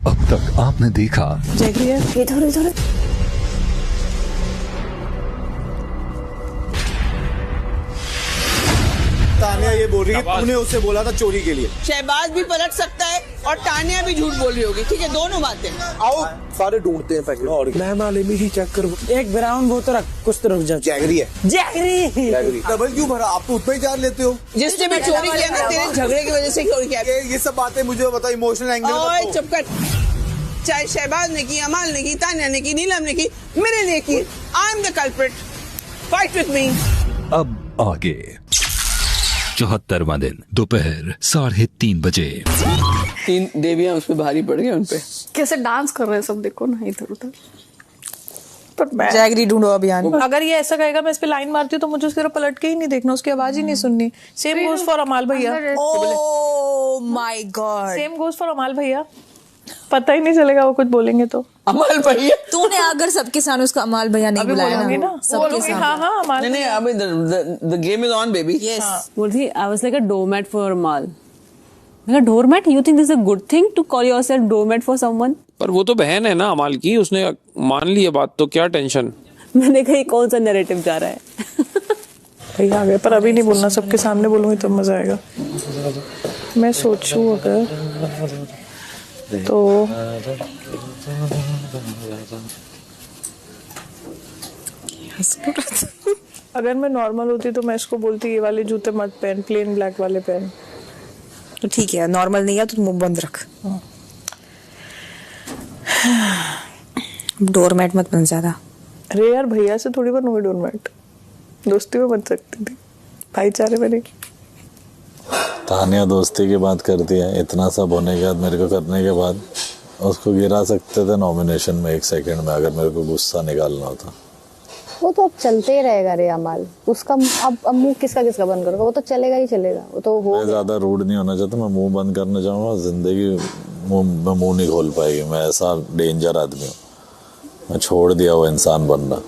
अब तक आपने देखा इधर तानिया ये बोल रही है तूने उससे बोला था चोरी के लिए। शहबाज भी पलट सकता है और तानिया भी झूठ बोल रही होगी, ठीक है, दोनों बातें। आओ सारे ढूंढते हैं पैकेट और मैं माले में ही चेक करूँ। एक ब्राउन वो तो रख, कुछ तो रुक जा। जैगरी है। जैगरी डबल क्यों भरा? आप तो उतना ही चार्ज लेते हो। जिसने भी चोरी किया ना तेरे झगड़े की वजह से चोरी किया। ये सब बातें मुझे बता, इमोशनल एंगल। ओए चुप कर। चाहे शहबाज ने की, अमाल ने की, तानिया ने की, नीलम ने की, मेरे लिए की। I am the culprit, fight with me. अब आगे 74वां दिन दोपहर 3:30 बजे। 3 देवियां उस पे भारी पड़ गई, उनपे कैसे डांस कर रहे हैं सब, देखो ना इधर उधर। पर मैं जैगरी ढूंढो अभियान। अगर ये ऐसा कहेगा मैं इस पे लाइन मारती हूँ तो मुझे उसकी तरफ पलट के ही नहीं देखना, उसकी आवाज ही नहीं सुननी। सेम गोज फॉर अमाल भैया। Oh my God. Same goes for अमाल भैया। पता ही नहीं चलेगा वो कुछ बोलेंगे तो। अमाल भैया तूने अगर सबके सामने उसको अमाल भैया नहीं बुलाया ना, सबके सामने। हाँ अमाल। नहीं अभी the game is on baby. Yes. बोल रही I was like a doormat for Amal. मैं doormat? You think this is a good thing to call yourself doormat for someone? पर वो तो बहन है ना अमाल की, उसने मान ली ये बात, तो क्या टेंशन। मैंने कहा कौन सा नैरेटिव जा रहा है। भैया आ गए, पर अभी नहीं बोलना, सबके सामने बोलूंगी तो मजा आएगा। मैं सोचूं अगर तो अगर मैं नॉर्मल होती तो मैं इसको बोलती ये वाले जूते मत पहन, प्लेन ब्लैक वाले पहन। तो ठीक है, नॉर्मल नहीं है तो मुंह बंद रख। डोरमैट मत बन ज्यादा। अरे यार भैया से थोड़ी बनूंगी डोरमैट, दोस्ती में बन सकती थी, भाईचारे में नहीं। तानिया दोस्ती की बात करती है, इतना सब होने के बाद मेरे को करने के बाद उसको गिरा सकते थे नॉमिनेशन में 1 सेकंड में, अगर मेरे को गुस्सा निकालना होता। वो तो अब चलते ही रहेगा रे अमाल, उसका अब मुंह किसका बंद करोगे, वो तो चलेगा ही चलेगा, वो तो हो। मैं ज्यादा रूड नहीं होना चाहता, मैं मुंह बंद करना चाहूँगा, जिंदगी मुंह नहीं खोल पाएगी। मैं ऐसा डेंजर आदमी हूँ, मैं छोड़ दिया वो इंसान बनना।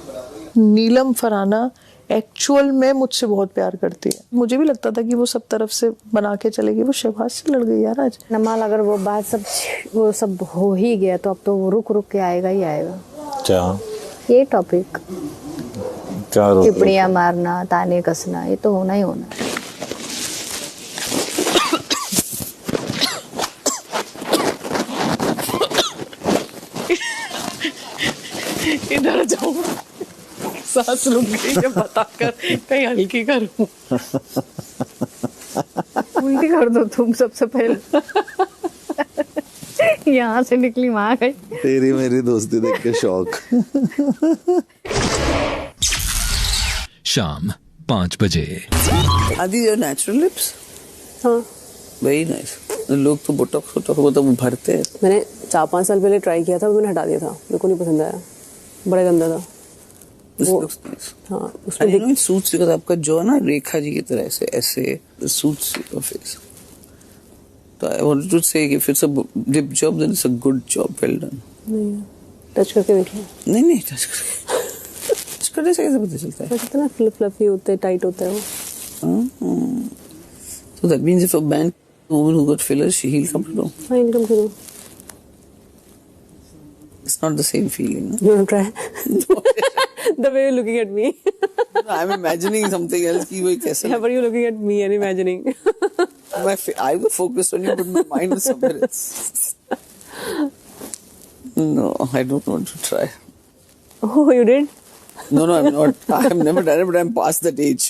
नीलम फरहाना एक्चुअल में मुझसे बहुत प्यार करती है। मुझे भी लगता था कि वो सब तरफ से बना के चलेगी, वो शहबाज से लड़ गई यार आज। नमाल अगर वो बात वो सब हो ही गया तो अब तो वो रुक के आएगा ही आएगा। क्या ये टॉपिक, क्या टिप्पणियां मारना, ताने कसना, ये तो होना ही होना। इधर जाओ, सांस रुक गई है बताकर कहीं हल्की करूं। उल्टी कर दो तुम सबसे पहले। यहाँ से निकली वहां गई। तेरी मेरी दोस्ती देख के शौक। शाम 5 बजे। आदि योर नेचुरल लिप्स। हाँ वेरी नाइस। लोग तो बोटॉक्स वो तो भरते हैं। मैंने 4-5 साल पहले ट्राई किया था, मैंने हटा दिया था, मेरे को नहीं पसंद आया, बड़ा गंदा था वो। हाँ उसमें सूट्स बिकॉज़ आपका जो ना रेखा जी की तरह ऐसे सूट्स योर फेस। तो I wanted to say if it's a dip job then it's a good job, well done. नहीं टच करके देखिए। नहीं टच करने से कैसे पता चलता है? इतना फ्लफी होता है, टाइट होता है वो। So that means if a man woman who got fillers, he'll come to know. हाँ इनकम करो। It's not the same feeling. No? You want to try? The way you're looking at me. I'm imagining something else. कि वही कैसा? Yeah, but you're looking at me and imagining. I was focused on you, but my mind was somewhere else. No, I don't want to try. Oh, you did? No, I'm not. I've never done it, but I'm past that age.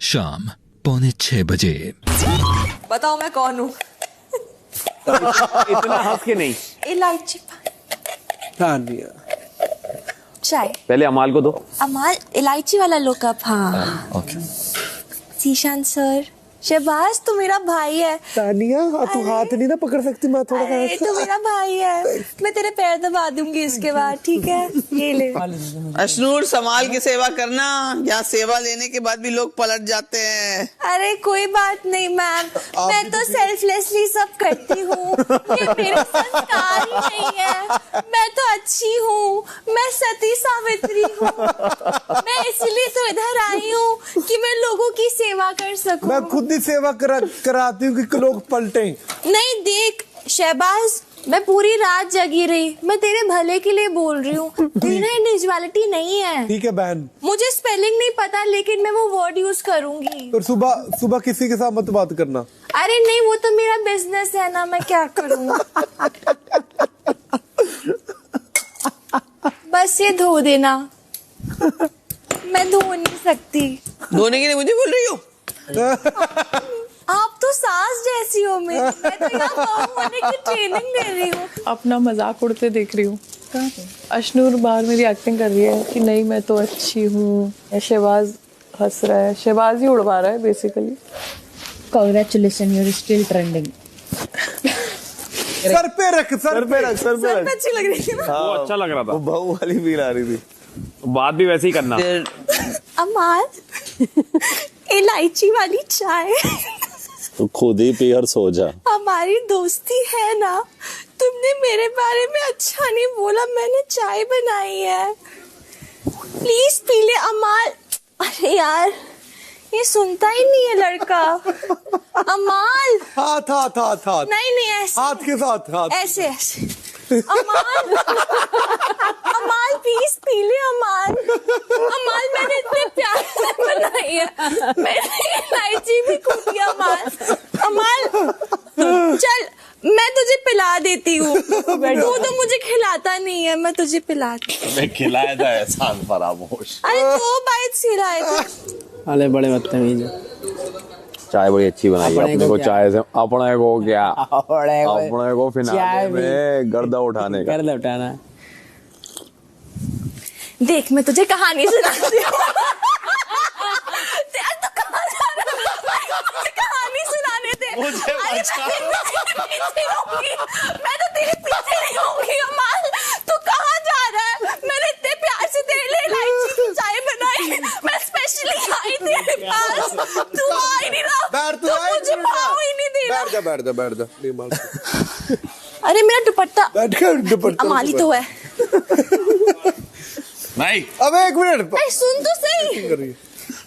शाम 5:45 बजे। बताओ मैं कौन हूँ? इतना हंस के नहीं। इलायची तानिया चाय। पहले अमाल को दो। अमाल इलायची वाला लो कप। हाँ ओके। जीशान सर, शहबाज तू मेरा भाई है। तानिया तू हाथ नहीं ना पकड़ सकती, मैं थोड़ा अरे तू मेरा भाई है, मैं तेरे पैर दबा दूंगी इसके बाद, ठीक है? ये ले। अशनूर संभाल के सेवा करना, यहाँ सेवा लेने के बाद भी लोग पलट जाते हैं। अरे कोई बात नहीं मैम, मैं तो सेल्फलेसली सब करती हूँ, ये मेरे संस्कार ही नहीं है। मैं तो अच्छी हूँ, मैं सती सावित्री हूँ, मैं इसलिए तो इधर आई हूँ कि मैं लोगों की सेवा कर सकूं। मैं खुद ही सेवा कराती हूँ कि लोग पलटे। नहीं देख शहबाज, मैं पूरी रात जगी रही, मैं तेरे भले के लिए बोल रही हूँ। तेरा इंडिविजुअलिटी नहीं है। ठीक है बहन, मुझे स्पेलिंग नहीं पता लेकिन मैं वो वर्ड यूज करूंगी। पर सुबह सुबह किसी के साथ मत बात करना। अरे नहीं, वो तो मेरा बिजनेस है ना, मैं क्या करूँ। बस ये धो देना। मैं धो नहीं सकती। धोने के लिए मुझे बोल रही हो? आप तो सास जैसी हो मेरी। मैं तो यहाँ बहू होने की ट्रेनिंग ले रही हूँ। अपना मजाक उड़ते देख रही हूँ। अशनूर बाहर मेरी एक्टिंग कर रही है कि नहीं मैं तो अच्छी हूँ। शहबाज हंस रहा है, शहबाज ही उड़वा रहा है basically. Congratulations, you're still trending. Sir पे रख, सर पे रख, सर पे रख। अच्छी लग रही थी। वो अच्छा लग रहा था। वो बहू वाली फील आ रही थी। बात भी वैसे ही करना। अमाल, इलायची वाली चाय। तो खुद ही पी और सो जा। हमारी दोस्ती है ना, तुमने मेरे बारे में अच्छा नहीं बोला, मैंने चाय बनाई है। प्लीज पी ले अमाल। अरे यार, ये सुनता ही नहीं है लड़का। अमाल। हाथ हाथ हाथ हाथ। नहीं नहीं, ऐसे हाथ के साथ हाथ। ऐसे ऐसे। अमाल, अमाल प्लीज पी ले अमाल। अमाल, मैंने इतने प्यार से बनाई है, मैंने इलायची भी कूटी अमाल। अमाल चल, मैं तुझे पिला देती हूँ। तू तो मुझे खिलाता नहीं है, मैं तुझे पिलाती हूँ। मैं खिलाया था एहसान फरामोश। अरे 2 बाइट्स खिलाए थे। अरे बड़े बदतमीज है। चाय बड़ी अच्छी बनाई है। अपने को चाय से अपने को क्या, अपने को चाय फिनाले में गर्दा उठाने का। गर्दा उठाना। देख मैं तुझे कहानी सुनाती हूँ। यार तू कहाँ जा रहा है? मुझे कहानी सुनाने दे। अरे मैं तो तेरे पीछे नहीं होंगी अमाल। तू कहाँ जा रहा है? मैंने इतने प्यार से तेरे लिए इलायची की चाय बनाई, मैं स्पेशली आई तेरे पास। तू आ ही नहीं रहा। बैठ, तू मुझे भाव ही नहीं दे रहा। बैठ जा, बैठ जा, बैठ जा। नहीं मार। अरे मेरा दुपट्टा। बैठ कर दुपट्टा। अमाली तो है। नहीं, अब एक मिनट। अरे सुन तो सही,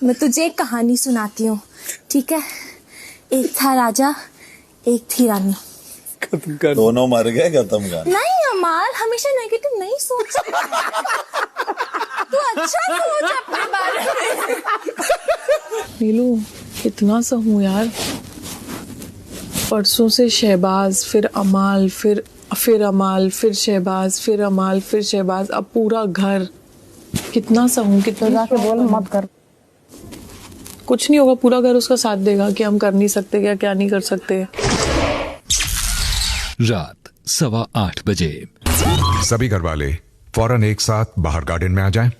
मैं तुझे एक कहानी सुनाती हूँ, ठीक है? एक था राजा, एक थी रानी। खत्म कर। दोनों मर गए, खत्म कर। नहीं अमाल, हमेशा नेगेटिव नहीं सोच। तू अच्छा सोच अपने बारे में। नीलू कितना सा हूँ यार। परसों से शहबाज, फिर अमाल, फिर अमाल, फिर शहबाज, फिर अमाल, फिर शहबाज। अब पूरा घर कितना सा हूँ, कितना जाके बोल मत कर। कुछ नहीं होगा, पूरा घर उसका साथ देगा कि हम कर नहीं सकते क्या, क्या नहीं कर सकते। रात 8:15 बजे। सभी घर वाले फौरन एक साथ बाहर गार्डन में आ जाएं।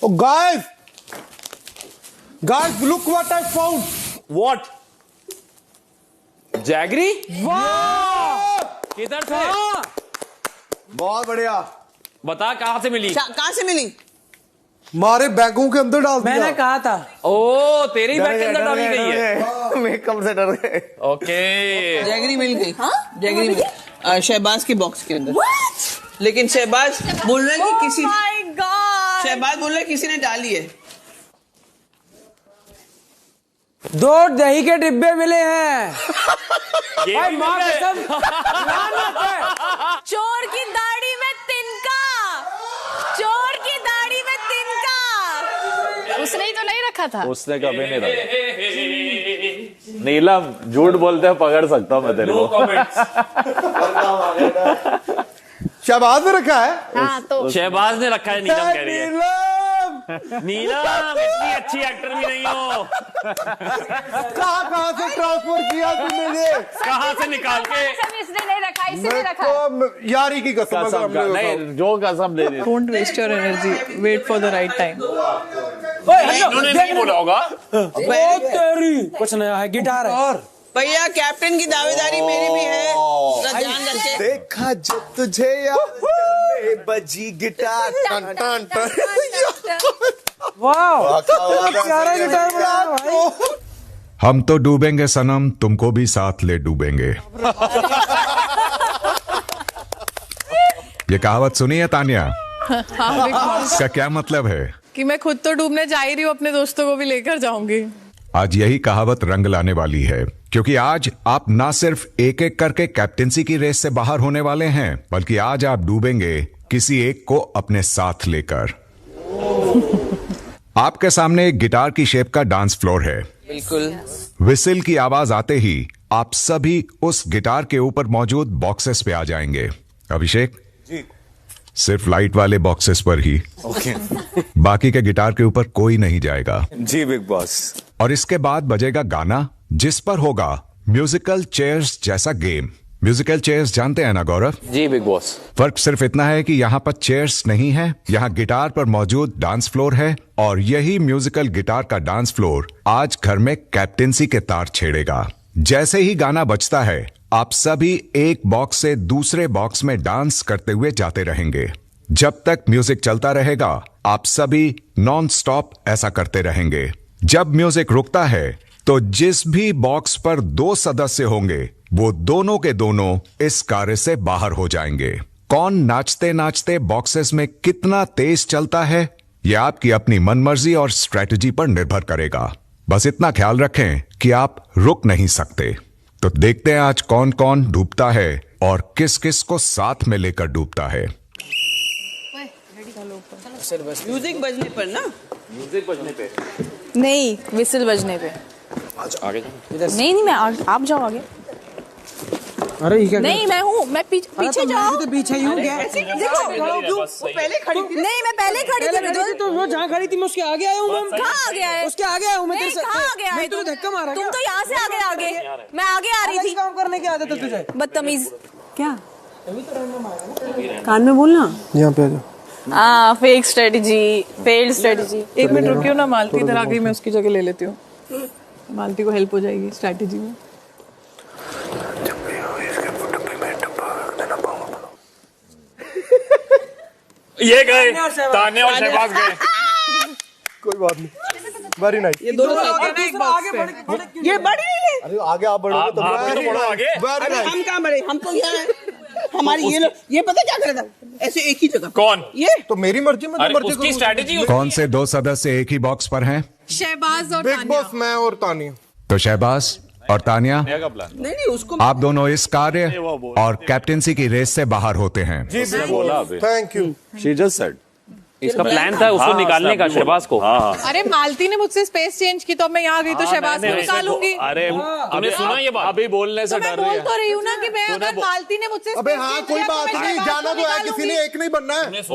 Oh guys, guys, look what I found. What? Jaggery? वाह! किधर से? बहुत बढ़िया। बता कहाँ से मिली? कहाँ से मिली? मारे बैगों के अंदर डाल दिया। मैंने कहा था। ओ, तेरे ही बैग के अंदर डाली गई है। मेकअप से डर गए। ओके। जैगरी मिल गई। जैगरी मिल गई शहबाज के बॉक्स के अंदर। लेकिन शहबाज बोल रहा है कि किसी शहबाज बोल रहा है किसी ने डाली है। 2 दही के डिब्बे मिले हैं। भाई माँ कसम, लानत है। चोर की दाढ़ी में तिनका, चोर की दाढ़ी में तिनका। उसने ही तो नहीं रखा था। उसने कभी नहीं रखा। नीलम झूठ बोलते हैं, पकड़ सकता हूँ मैं तेरे को। शहबाज ने रखा है। हाँ तो शहबाज ने रखा है, नीलम कह रही है। नीलम, नीलम इतनी अच्छी एक्टर भी नहीं हो। कहाँ से ट्रांसफर किया तुमने ये? कहाँ से निकाल के? इसने नहीं रखा, इसने मैं रखा। तो यारी की कसम कसम का नहीं, जो कसम ले दी। Don't waste your energy, wait for the right time. इन्होंने नहीं बोला होगा। ओ तेरी, कुछ नया है, गिटार है। भैया कैप्टन की दावेदारी मेरी भी है, जरा ध्यान रखे। देखा जब तुझे याद में बजी गिटार। Ton ton ton. वाह, प्यारा गिटार बना भाई। हम तो डूबेंगे सनम, तुमको भी साथ ले डूबेंगे। ये कहावत सुनी है तानिया? हाँ, इसका क्या मतलब है? कि मैं खुद तो डूबने जा ही रही हूँ, अपने दोस्तों को भी लेकर जाऊंगी। आज यही कहावत रंग लाने वाली है, क्योंकि आज आप ना सिर्फ एक एक करके कैप्टेंसी की रेस से बाहर होने वाले हैं, बल्कि आज आप डूबेंगे किसी एक को अपने साथ लेकर। आपके सामने एक गिटार की शेप का डांस फ्लोर है। बिल्कुल। विसिल की आवाज आते ही आप सभी उस गिटार के ऊपर मौजूद बॉक्सेस पे आ जाएंगे। अभिषेक जी, सिर्फ लाइट वाले बॉक्सेस पर ही। ओके। बाकी के गिटार के ऊपर कोई नहीं जाएगा। जी बिग बॉस। और इसके बाद बजेगा गाना जिस पर होगा म्यूजिकल चेयर्स जैसा गेम। म्यूजिकल चेयर्स जानते हैं ना गौरव? जी बिग बॉस। फर्क सिर्फ इतना है कि यहाँ पर चेयर्स नहीं है, यहाँ गिटार पर मौजूद डांस फ्लोर है, और यही म्यूजिकल गिटार का डांस फ्लोर आज घर में कैप्टेंसी के तार छेड़ेगा। जैसे ही गाना बजता है, आप सभी एक बॉक्स से दूसरे बॉक्स में डांस करते हुए जाते रहेंगे। जब तक म्यूजिक चलता रहेगा, आप सभी नॉन स्टॉप ऐसा करते रहेंगे। जब म्यूजिक रुकता है, तो जिस भी बॉक्स पर 2 सदस्य होंगे, वो दोनों के दोनों इस कार्य से बाहर हो जाएंगे। कौन नाचते नाचते बॉक्सेस में कितना तेज चलता है, यह आपकी अपनी मनमर्जी और स्ट्रेटजी पर निर्भर करेगा। बस इतना ख्याल रखें कि आप रुक नहीं सकते। तो देखते हैं आज कौन कौन डूबता है और किस किस को साथ में लेकर डूबता है। म्यूजिक बजने पर ना? म्यूजिक बजने पे नहीं, विसिल बजने पे। आगे नहीं मैं आप जाओ आगे। अरे ये क्या? नहीं मैं हूँ, मैं पीछे जाओ। तो पीछे ही हूँ क्या? देखो वो पहले खड़ी थी। नहीं मैं पहले खड़ी थी। तो वो जहाँ खड़ी थी मैं उसके आगे आया हूँ। मैं कहाँ आगे आए? उसके आगे आया हूँ मैं। कहाँ आगे आए? तुम धक्का मारा। तुम तो यहाँ से आगे मैं आगे आ रही थी। काम करने की आदत है तुझे? बदतमीज। क्या कान में बोलना? यहाँ पे आ जाओ। Fake strategy, failed strategy. एक मिनट रुकियो ना, मालती इधर आ गई, मैं उसकी जगह ले लेती हूँ। मालती को हेल्प हो जाएगी स्ट्रेटजी में। ये गए तान्या और शहबाज गए। कोई बात नहीं, वेरी नाइस। ये दोनों आगे ये बड़ी नहीं है। अरे आगे आप बढ़ोगे तो बढ़ो आगे। हम कहाँ बढ़े? हम तो यहाँ हैं। हमारी ये पता क्या करे था? ऐसे एक ही जगह। कौन? ये तो मेरी मर्जी में तो उसकी स्ट्रेटजी। कौन से 2 सदस्य एक ही बॉक्स पर हैं? शहबाज और बिग बॉस मैं और तानिया। तो शहबाज और तानिया, नहीं उसको आप दोनों इस कार्य और कैप्टेंसी की रेस से बाहर होते हैं। जी बोला। Thank you. She just said इसका प्लान था उसको निकालने का, शहबाज को। अरे मालती ने मुझसे स्पेस चेंज की, तो मैं यहाँ गई तो शहबाज को निकालूंगी। अरे तुमने सुना ये बात? अभी बोलने से डर रही है। बोल तो रही हूँ ना कि मैं अगर मालती ने मुझसे अबे हाँ कोई बात नहीं, जाना तो है, किसी ने एक नहीं बनना है। बस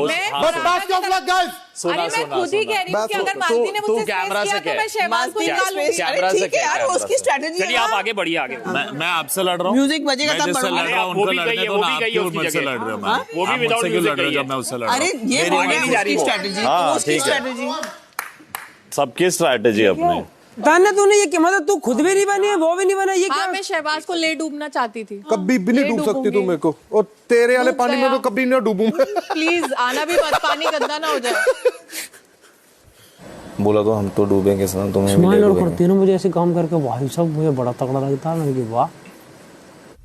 बेस्ट ऑफ लक गाइस। अरे मैं खुद ही कह रही हूँ कि अगर मालती ने मुझसे कैमरा से तो मैं शहबाज को निकालूंगी। कैमरा से यार उसकी स्ट्रेटजी। चलिए आप आगे बढ़िए आगे। मैं आपसे लड़ रहा हूँ। म्यूजिक बजेगा तब जिससे लड़ रहा हूँ उनको लड़ने दो ना, आपकी और मुझसे लड़ रहे हो। वो भी मुझसे क्यों लड़ रहे हो जब मैं उससे लड़ रहा हूँ? अरे ये आगे नहीं जा रही स्ट्रेटजी। हाँ उसकी ठीक है, स्ट्रेटजी सबकी स्ट्रैटेजी अपनी। तान्या तूने ये क्या मतलब? तू खुद भी नहीं बनी है, वो भी नहीं बना, ये क्या? मैं शहबाज को ले डूबना चाहती थी। कभी भी नहीं डूब सकती तू मेरे को, और तेरे वाले पानी में तो कभी नहीं डूबूं मैं। प्लीज आना भी मत, पानी गंदा ना हो जाए। बोला तो हम तो डूबेंगे सर, तुम्हें भी स्माइल और डूबेंगे। करती है ना मुझे ऐसे काम करके, भाई साहब मुझे बड़ा तगड़ा लगता है। मैंने कहा वाह।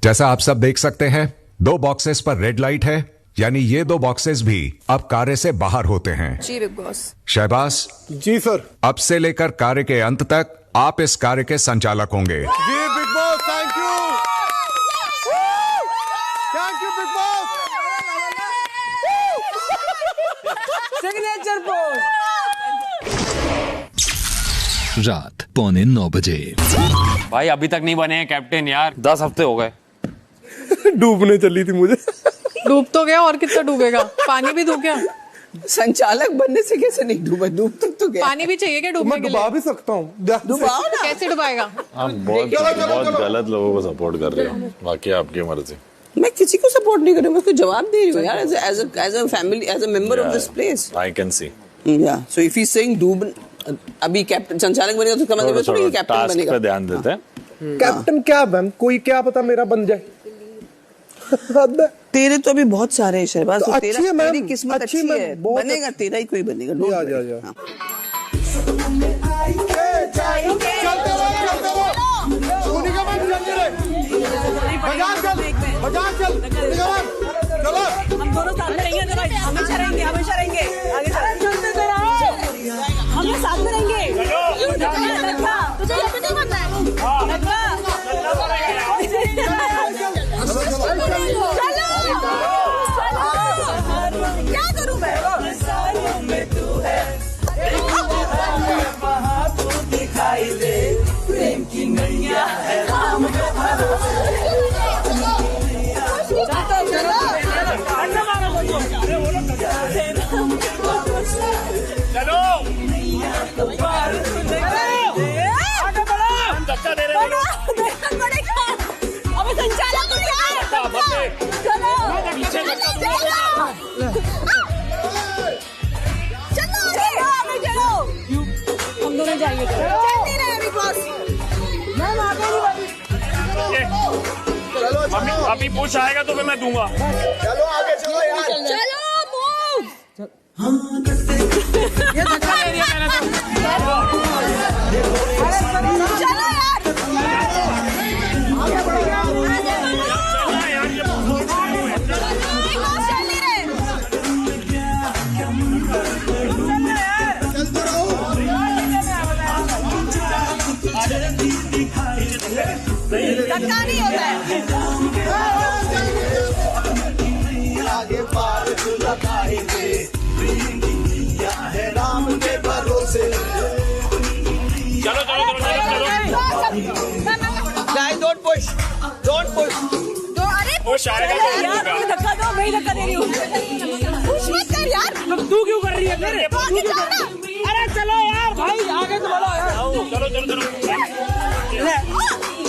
जैसा आप सब देख सकते हैं, 2 बॉक्सेस पर रेड लाइट है, यानी ये 2 बॉक्सेस भी अब कार्य से बाहर होते हैं। जी बिग बॉस। शहबाज जी सर। अब से लेकर कार्य के अंत तक आप इस कार्य के संचालक होंगे। जी Bigg Boss, thank you. Thank you Bigg Boss. Signature pose. रात 8:45 बजे। भाई अभी तक नहीं बने हैं कैप्टन यार, 10 हफ्ते हो गए। डूबने चली थी मुझे। डूब तो गया, और कितना डूबेगा? पानी भी डूब गया। संचालक बनने से कैसे नहीं डूबा? डूब तक तो गया। पानी भी चाहिए क्या डूबने मैं के लिए? डुबा भी सकता हूँ। डुबाओ ना। कैसे डुबाएगा? आप बहुत गलत लोगों को सपोर्ट कर रहे हो, बाकी आपकी मर्जी। मैं किसी को सपोर्ट नहीं कर रही हूँ, मैं उसको जवाब दे रही हूँ यार, as a family, as a member of this place. I can see. Yeah so if he is saying डूब, अभी कैप्टन संचालक बनेगा तो इसका मतलब थोड़ी कि कैप्टन टास्क बनेगा। पे ध्यान देते हैं। कैप्टन क्या बन, कोई क्या पता मेरा बन जाए। तेरे तो अभी बहुत सारे हैं शहबाज, तो अच्छी है मैम, तेरी किस्मत अच्छी है, बनेगा तेरा ही कोई बनेगा। जा जा जा। चलते रहो। उन्हीं का मन चलते रहे। बाजार चल, चलो। दोनों साथ में रहेंगे, हमेशा रहेंगे, हमेशा रहेंगे। आगे चलते हम लोग साथ में रहेंगे। क्या करूं मैं? दिखाई दे प्रेम की नैया है राम के भरोसे। चलो आगे बढ़ो, धक्का दे रहे हो। अबे संचालक तो यार चलो पीछे धक्का चलो आगे चलो। हम दोनों जाएंगे। चल नहीं रहे बिग बॉस। चलो अभी पुश आएगा तो फिर मैं दूंगा। चलो आगे चलो यार। चलो मूव। ये धक्का दे दिया मैंने तो। चलो यार धक्का नहीं होता है। आगे पार लगाएंगे है राम के भरोसे। चलो चलो चलो चलो Guys, don't push, don't push। Push आएगा तो यार दूंगा। धक्का दो, मैं ही धक्का दे रही हूँ। पुश मत कर यार। तू क्यों कर रही है फिर? तो आगे जाओ ना। अरे चलो यार भाई, आगे तो बढ़ो यार। चलो चलो चलो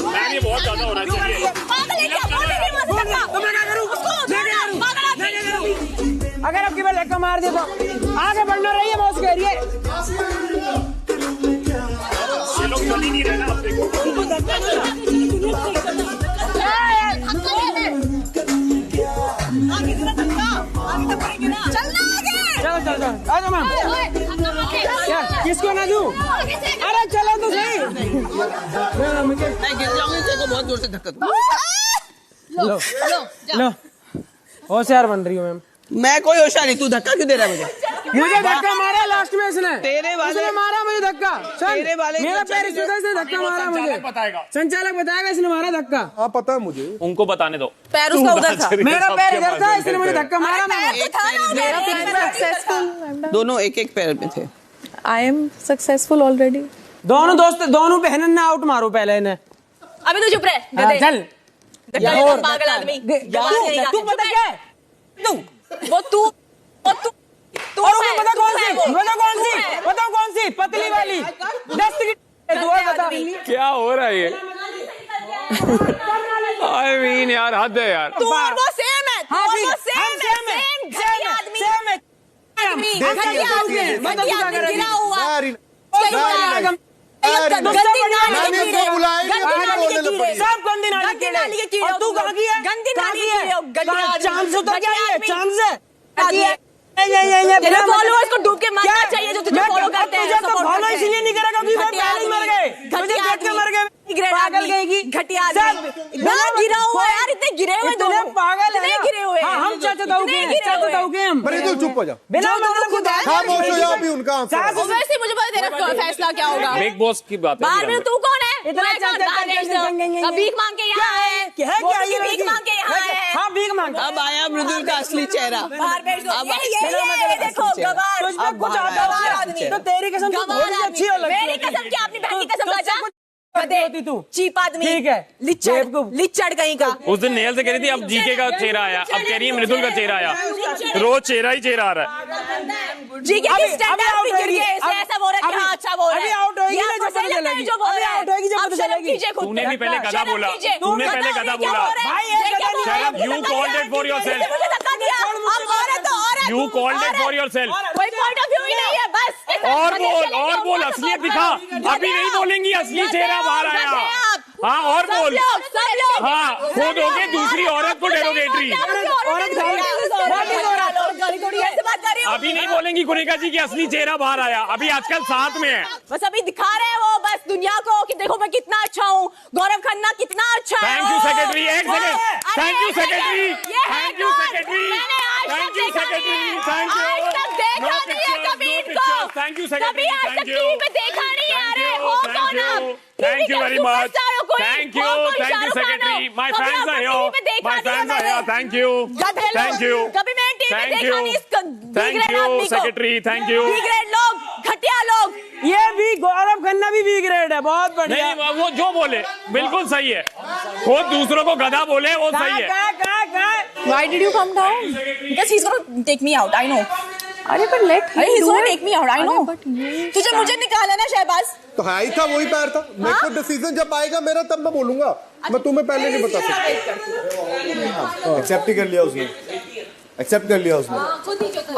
मैम ये बहुत ज्यादा हो रहा है। चलिए पागल है क्या? बोल नहीं मत धक्का। तो मैं क्या करूँ? उसको पागल आदमी। अगर आपकी बार धक्का मार दे तो आगे बढ़ना रही है, बॉस कह रही है। ये लोग चल ही नहीं रहे ना आप देखो। आगे तेरा धक्का आगे तक पड़ेंगे ना। चलना आगे। चलो चलो चलो आ जाओ मैम। क्या किसको ना दूं? अरे चलो तो सही। मैं गिर जाऊंगी तो बहुत जोर से धक्का दूं। लो होशियार बन रही हो मैम। मैं कोई होशियार नहीं, तू धक्का क्यों दे रहा है मुझे? मुझे धक्का मारा लास्ट में इसने। तेरे वाले उसने मारा मुझे धक्का। तेरे वाले मेरा पैर इस वजह से धक्का मारा मुझे। संचालक बताएगा इसने मारा धक्का। हाँ पता है मुझे। उनको बताने दो। पैर उसका उधर था, मेरा पैर इधर था, इसने मुझे धक्का मारा ना। मेरा सक्सेसफुल। दोनों एक एक पैर में थे। I am successful already. दोनों दोस्त, दोनों बहनों ने आउट मारो पहले इन्हें। अभी तो चुप रहे। चल पागल आदमी। तू पता क्या है? तू वो तू और वो पता कौन सी? बताओ कौन सी? पतली वाली दस्त की। तू और बता क्या हो रहा है ये? आई मीन यार हद है यार। तू और वो सेम है। तू और वो सेम आदमी। गिरा हुआ सब गंदी नाली के कीड़े। और तू कहाँ की है? गंदी नाली के चांद से उतर गया है, चांद से। तेरे फॉलोअर्स को डूब के मरना चाहिए जो तुझे फॉलो करते हैं। तुझे तो फॉलो इसलिए नहीं करेगा क्योंकि मैं पहले ही मर गए। मुझे देख के मर गए। पागल गएगी। घटिया आदमी। गिरा हुआ यार, इतने गिरे हुए दोनों। पागल है। गिरे हुए। हम चाचा ताऊ के हम। मृदुल चुप हो जा। बिना मतलब खुद है। खामोश हो जाओ अभी उनका आंसर। वैसे मुझे पता तेरा फैसला क्या होगा। बिग बॉस की बात है। बाहर में तू कौन है? इतना भीख मांग के यहाँ है। क्या भीख मांग के यहाँ है। हाँ भीख मांग। अब आया मृदुल का असली चेहरा। बाहर भेज दो। ये देखो गवार। अब कुछ आता है तो तेरी कसम तो बहुत अच्छी हो लगती है। मेरी कसम क्या? अपनी बहन की कसम का जा। होती तू चीप आदमी। ठीक है। लिच्चड़ कहीं का। उस दिन नेहल से कह रही थी अब जीके का चेहरा आया, अब कह रही है मृदुल का चेहरा आया। रोज चेहरा ही चेहरा आ रहा है। जीके की स्टैंडर्ड भी गिर गए। ऐसा बोल रहा है कि हाँ अच्छा बोल रहा है। अभी आउट होगी ना जब पता चलेगी। जो बोल रहा है आउट होगी जब पता चलेगी। तूने भी पहले गधा बोला। तूने पहले गधा बोला। You called it for yourself. You called it for yourself. कोई पॉइंट ऑफ व्यू ही नहीं है बस। और बोल असलियत दिखा। अभी नहीं बोलेंगी असली चेहरा बाहर आया। हाँ और बोल। हाँ खुद हो गए दूसरी औरत को डेरोगेटरी। अभी नहीं बोलेंगी कुरेका जी की असली चेहरा बाहर आया। अभी आजकल साथ में है। बस अभी दिखा रहे हैं वो बस दुनिया को कि देखो मैं कितना अच्छा हूँ। गौरव खन्ना कितना अच्छा है। Thank you secretary. एक second. Thank you secretary. Thank you secretary. मैंने आज thank you secretary, thank you. आज तक देखा नहीं है कभी इनको, थैंक यू कभी सेक्रेटरी, आज तक थैंक टीवी यू, पे देखा नहीं है। अरे हो कौन आप? Thank you very much, thank you secretary, my fans are here, my fans are here, thank you, thank you, कभी मैंने टीवी पे थैंक देखा यू, नहीं इसको। Thank you secretary, thank you. B grade लोग, घटिया लोग। ये भी गौरव खन्ना भी बी ग्रेड है, बहुत बढ़िया। नहीं, वो जो बोले बिल्कुल सही है, खुद दूसरों को गधा बोले वो सही है। Why did you come down? Because he's gonna take me out. I know. अरे पर late he's gonna take me out. I know. तुझे मुझे निकाला ना शहबाज। तो है ही था, वही पैर था। मेरे को डिसीजन जब आएगा मेरा तब मैं बोलूंगा, मैं तुम्हें पहले नहीं बता सकता। एक्सेप्ट ही कर लिया उसने, एक्सेप्ट कर लिया उसने।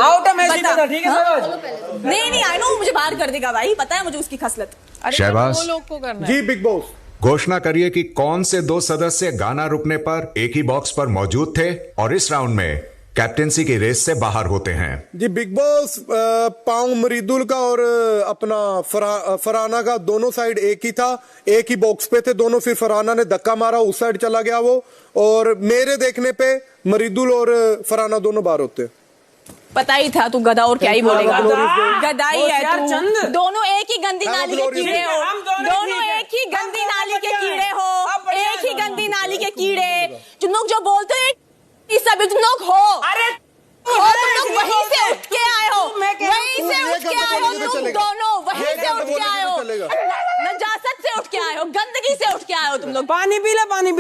आउट है मैच जीता था, ठीक है सर। नहीं आई नो, मुझे बाहर कर देगा भाई, पता है मुझे उसकी खसलत। शहबाज लोग को करना है। जी बिग बॉस, घोषणा करिए कि कौन से 2 सदस्य गाना रुकने पर एक ही बॉक्स पर मौजूद थे और इस राउंड में कैप्टेंसी की रेस से बाहर होते हैं। जी बिग बॉस, पाऊं मरीदुल का और अपना फरहाना का दोनों साइड एक ही था, एक ही बॉक्स पे थे दोनों। फिर फरहाना ने धक्का मारा, उस साइड चला गया वो, और मेरे देखने पे मरीदुल और फरहाना दोनों बाहर होते। पता ही था तू गधा, और क्या ही बोलेगा, गधा ही है तू। दोनों एक ही गंदी नाली के कीड़े हो, दोनों एक ही गंदी नाली के कीड़े हो, एक ही गंदी नाली के कीड़े। तुम लोग जो बोलते हो सभी तुम लोग हो, अरे तुम लोग वहीं से उठ के आए हो, वहीं से उठ के आए हो तुम दोनों, वहीं से उठ के आए हो, नजासत से उठ के आए हो, गंदगी से उठ के आए हो तुम लोग। पानी पी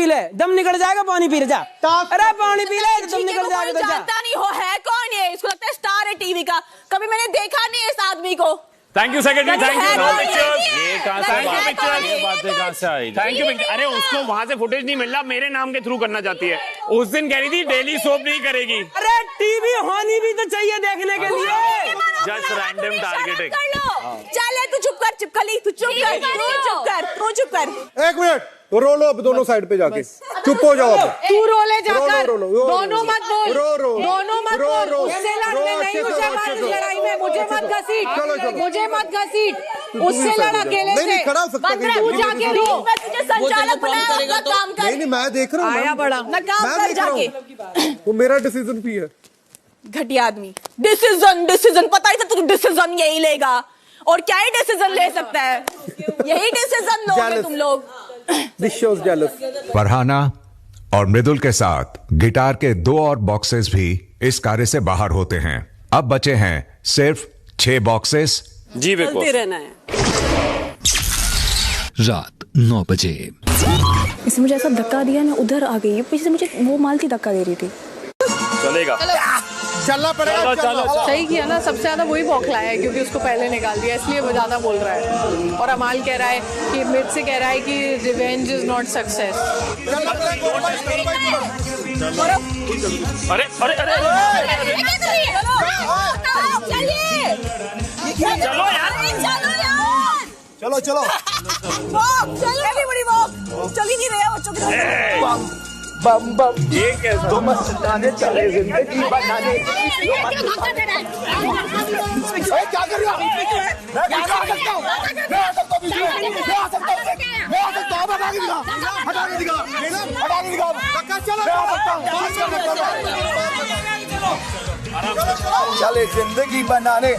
ले, दम निकल जाएगा, पानी पी ले जा। अरे पानी पी ले, दम निकल जाएगा। जानता नहीं हो है कौन ये, इसको लगता है स्टार है टीवी का, कभी मैंने देखा नहीं है इस आदमी को। Thank you secretary, thank you. ये कहां से बातें कहां से आई? Thank you. अरे उसको वहां से फुटेज नहीं मिल रहा, मेरे नाम के थ्रू करना चाहती है। उस दिन कह रही थी डेली सोप नहीं करेगी। अरे टीवी होनी भी तो चाहिए देखने के लिए। Just random targeting. चले तू चुप कर, चिपकली तू चुप कर, तू चुप कर। एक मिनट, रो लो अब दोनों साइड पे जाके, चुप हो जाओ अब। तू रो ले जाकर, रो लो, दोनों मत बोल, दोनों मत बोल, रो, उससे लड़ने नहीं, मुझे मत इस लड़ाई में, मुझे मत घसीट, मुझे मत घसीट, उससे लड़ अकेले से। नहीं खड़ा हो सकता, तू जाके रो, मैं तुझे संचालक बनाया, अपना काम कर। नहीं मैं देख रहा हूँ, आया बड़ा ना काम कर जाके। वो मेरा डिसीजन भी है। घटिया आदमी, डिसीजन पता ही था तू डिसीजन यही लेगा, और क्या ही डिसीजन ले सकता है, यही डिसीजन लोगे तुम लोग। This shows jealous. फरहाना और मृदुल के साथ गिटार के 2 और बॉक्सेस भी इस कार्य से बाहर होते हैं। अब बचे हैं सिर्फ 6 बॉक्सेस। जी बिल्कुल, रहना है। रात 9 बजे। इसने मुझे ऐसा धक्का दिया ना, उधर आ गई, पीछे से मुझे वो मालती धक्का दे रही थी। चलेगा, चलना पड़ेगा। चलो। सही किया ना, सबसे ज्यादा वही बौखलाया है क्योंकि उसको पहले निकाल दिया, इसलिए वो ज्यादा बोल रहा है। और अमाल कह रहा है कि मिड से कह रहा है कि रिवेंज इज नॉट सक्सेस। अरे चलो यार, चलो चल ही नहीं रहा बच्चों के बम बम ये कैसा? तुम मस्ताने चले जिंदगी बनाने। क्या कर रहा हूँ मैं? क्या कर सकता हूँ? मैं आ सकता हूँ, मैं आ सकता हूँ, हटा के दिखा, चले जिंदगी बनाने।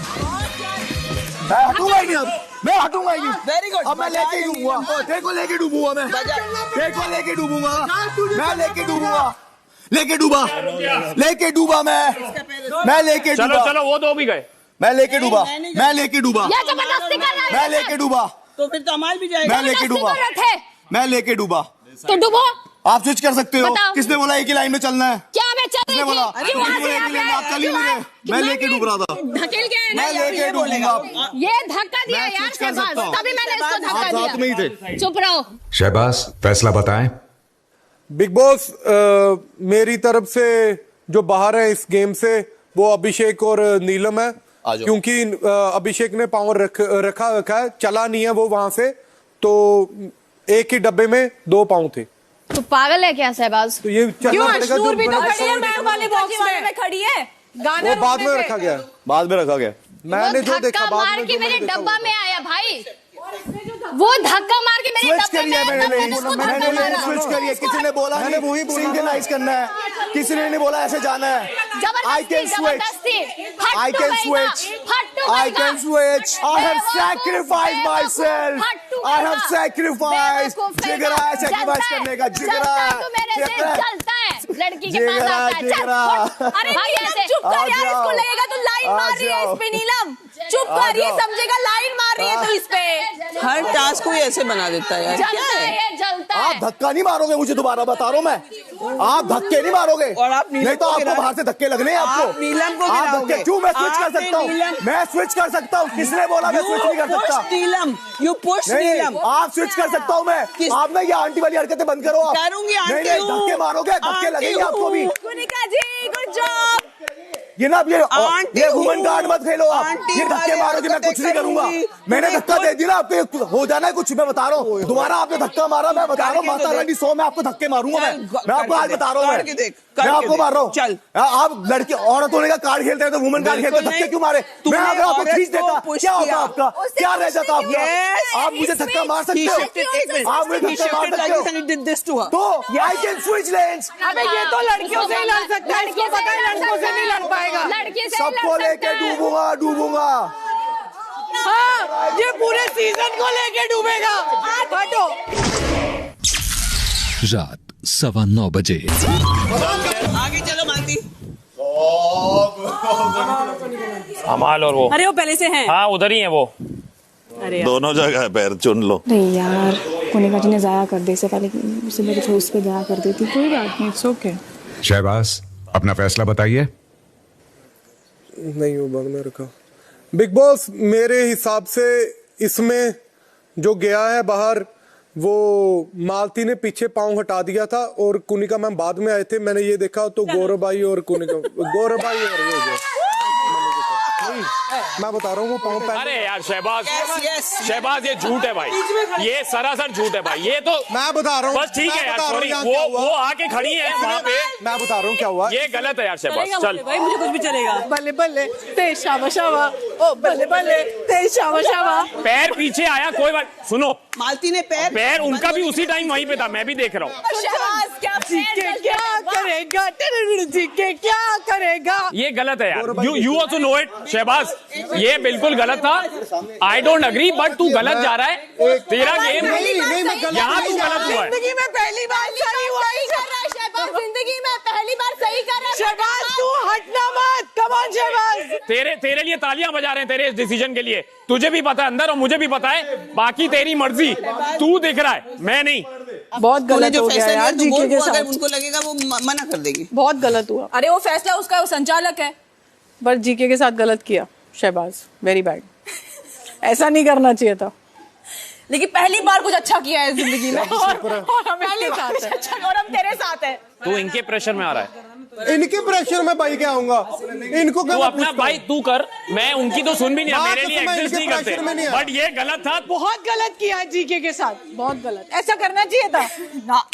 मैं हटूंगा ही नहीं, अब मैं हटूंगा ही नहीं। वेरी गुड, अब मैं लेके डूबूंगा, देखो लेके डूबूंगा मैं, देखो लेके डूबूंगा, मैं लेके डूबूंगा, लेके डूबा मैं लेके डूबा। चलो वो दो भी गए, मैं लेके डूबा, मैं लेके डूबा, मैं लेके डूबा, तो फिर तो अमाल भी जाएगा। मैं लेके डूबा, मैं लेके डूबा। तो डूबो, आप स्विच कर सकते हो। किसने बोला एक ही लाइन में चलना है? क्या मैं चल किसने बोला? आप चल ही नहीं रहे, मैं लेके डूब रहा था। धकेल के मैं लेके डूबूंगा। ये धक्का दिया यार शहबाज, तभी मैंने इसको धक्का दिया। साथ में ही थे। चुप रहो। शहबाज फैसला बताएं। बिग बॉस, मेरी तरफ से जो बाहर है इस गेम से वो अभिषेक और नीलम है, क्योंकि अभिषेक ने पावर रखा है, चला नहीं है वो वहां से, तो एक ही डब्बे में 2 पाँव थे। तो पागल है क्या शहबाज? तो ये क्यों अशनूर भी तो खड़ी है मैम वाले बॉक्स में खड़ी है, गाना वो बाद में रखा गया, बाद में रखा गया। मैंने जो देखा बाद में, मेरे डब्बा में आया भाई। वो धक्का मार के मेरे स्विच करिए, मैंने स्विच करिए। किसी ने बोला मैंने वही बोला, सिंक्रोनाइज करना है, किसी ने नहीं बोला ऐसे जाना है। I can switch, I can switch, I can switch. I have sacrifice myself, I have sacrifice. जिगरा है सैक्रिफाइस करने का, जिगरा चलता है लड़की के पास आता है। अरे भाई ऐसे चुप कर यार, इसको लगेगा तो लाइन मार रही है इस पे। नीलम चुप कर, ये समझेगा लाइन मार रही है तो इस पे। हर टास्क को ऐसे बना देता है यार, क्या है? जलता है। आप धक्का नहीं मारोगे मुझे, दोबारा बता रहा हूँ मैं, आप धक्के नहीं मारोगे। और आप नहीं तो आपको बाहर से धक्के लगने हैं आपको। नीलम को आप धक्के क्यों? मैं स्विच कर सकता हूँ, मैं स्विच कर सकता हूँ। किसने बोला मैं स्विच नहीं कर सकता? नीलम, यू पुश नीलम। आप स्विच कर सकता हूँ मैं। आप ना ये आंटी वाली हरकतें बंद करो। आप करूंगी आंटी, नहीं धक्के मारोगे, धक्के लगेंगे आपको भी। कुनिका जी गुड जॉब। ये ना ये वुमन गार्ड मत खेलो आप। ये धक्के मारोगे, मैं कुछ नहीं करूंगा। मैंने धक्का दे दिया ना आपको, हो जाना है कुछ। मैं बता रहा हूँ, दोबारा आपने धक्का मारा, मैं बता रहा हूँ माता रानी 100 में आपको धक्के मारूंगा। मैं आपको आज बता रहा हूँ, मैं आपको मार रहा हूँ। चल आप लड़के औरत होने का कार्ड खेलते हैं तो वुमन कार्ड खेलते, धक्के क्यों मारे? मैं अगर आपको खींच देता क्या होता आपका, क्या रह जाता आपका? आप मुझे धक्का मार सकते हो, आप मुझे धक्का मार सकते हो। तो आई कैन स्विच लेन्स। अबे ये तो लड़कियों से ही लड़ सकता है, इसको पता है लड़कों से नहीं लड़ पाएगा। सबको लेके डूबूंगा। हाँ, ये पूरे सीजन को लेके डूबेगा। हटो। रात 9:15 बजे। आगे चलो मालती। अमाल और वो, अरे वो पहले से हैं। हाँ उधर ही है वो। अरे दोनों जगह पैर चुन लो। नहीं यार, कुनिका जी ने जाया कर दी, इससे पहले उससे मेरे थोड़ी उस पे जाया कर दी थी। कोई बात नहीं, इट्स ओके। शहबाज अपना फैसला बताइए। नहीं वो बाद में रखा। बिग बॉस मेरे हिसाब से इसमें जो गया है बाहर, वो मालती ने पीछे पांव हटा दिया था और कुनिका मैम बाद में आए थे। मैंने ये देखा तो गौरव भाई और कुनिका, गौरव भाई और ये हो गया। मैं बता रहा हूँ वो पांव पहन। अरे यार शहबाज, शहबाज ये झूठ है भाई, ये सरासर झूठ है भाई। ये तो मैं बता रहा हूँ, बस ठीक है यार, सॉरी। वो आके खड़ी है वहाँ पे, मैं बता रहा हूँ क्या हुआ। ये गलत है यार शहबाज। चल भाई मुझे कुछ भी चलेगा। बल्ले बल्ले ते शावा शावा, ओ बल्ले बल्ले ते शावा शावा। पैर पीछे आया, कोई बात। सुनो, मालती ने पैर उनका भी उसी टाइम वहीं पे था, मैं भी देख रहा हूँ। क्या करेगा, जीके क्या करेगा? ये गलत है यार, you also know it Shahbaz, ये बिल्कुल गलत था। आई डोंट अग्री, बट तू गलत जा रहा है। तेरा गेम यहाँ तू गलत हुआ है। जिंदगी में पहली बार सही हुआ है शहबाज, जिंदगी में पहली बार सही कर रहा है शहबाज। तू हटना मत, कम ऑन शहबाज। तेरे लिए तालियां बजा रहे हैं, तेरे इस डिसीजन के लिए। तुझे भी पता है अंदर और मुझे भी पता है, बाकी तेरी मर्जी। तू दिख रहा है, मैं नहीं। बहुत गलत हो गया यार जीके के साथ। उनको लगेगा वो मना कर देगी। बहुत गलत हुआ। अरे वो फैसला उसका, वो संचालक है। पर जीके के साथ गलत किया शहबाज, वेरी बैड। ऐसा नहीं करना चाहिए था। लेकिन पहली बार कुछ अच्छा किया है जिंदगी में। और हम पहले साथ हैं। अच्छा, और हम तेरे साथ हैं। तू इनके प्रेशर में आ रहा है। इनके प्रेशर में भाई क्या आऊंगा, इनको तू अपना भाई तू कर, मैं उनकी तो सुन भी नहीं, मेरे लिए एग्जिस्ट नहीं करते। बट ये गलत था, बहुत गलत किया है जीके के साथ, बहुत गलत। ऐसा करना चाहिए था ना।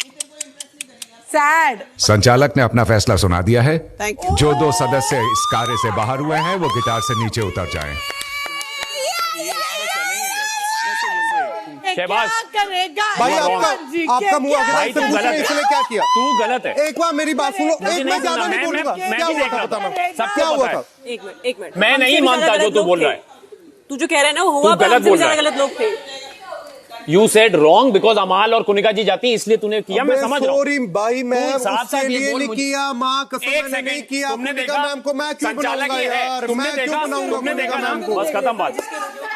सैड। संचालक ने अपना फैसला सुना दिया है। जो 2 सदस्य इस कार्य से बाहर हुए हैं वो गिटार से नीचे उतर जाएं। शहबाज भाई आपका मुंह भाई तू गलत है, इसने क्या किया? तू गलत है। एक बार मेरी बात सुनो, एक मैं ज्यादा नहीं बोलूंगा। मैं भी देख रहा था, क्या हुआ था? एक मिनट। मैं नहीं मानता जो तू बोल रहा है। तू जो कह रहा है ना वो हुआ, गलत बोल रहा है। गलत लोग थे। यू सेड रॉन्ग बिकॉज अमाल और कुनिका जी जाती, इसलिए तूने किया। मैं समझ रहा हूँ। सॉरी भाई, मैं साथ उसके लिए नहीं किया, माँ कसम मैंने नहीं किया। तुमने देखा मैम को मैं क्यों बनाऊंगा यार, तुमने देखा, तुमने देखा ना, बस खत्म बात।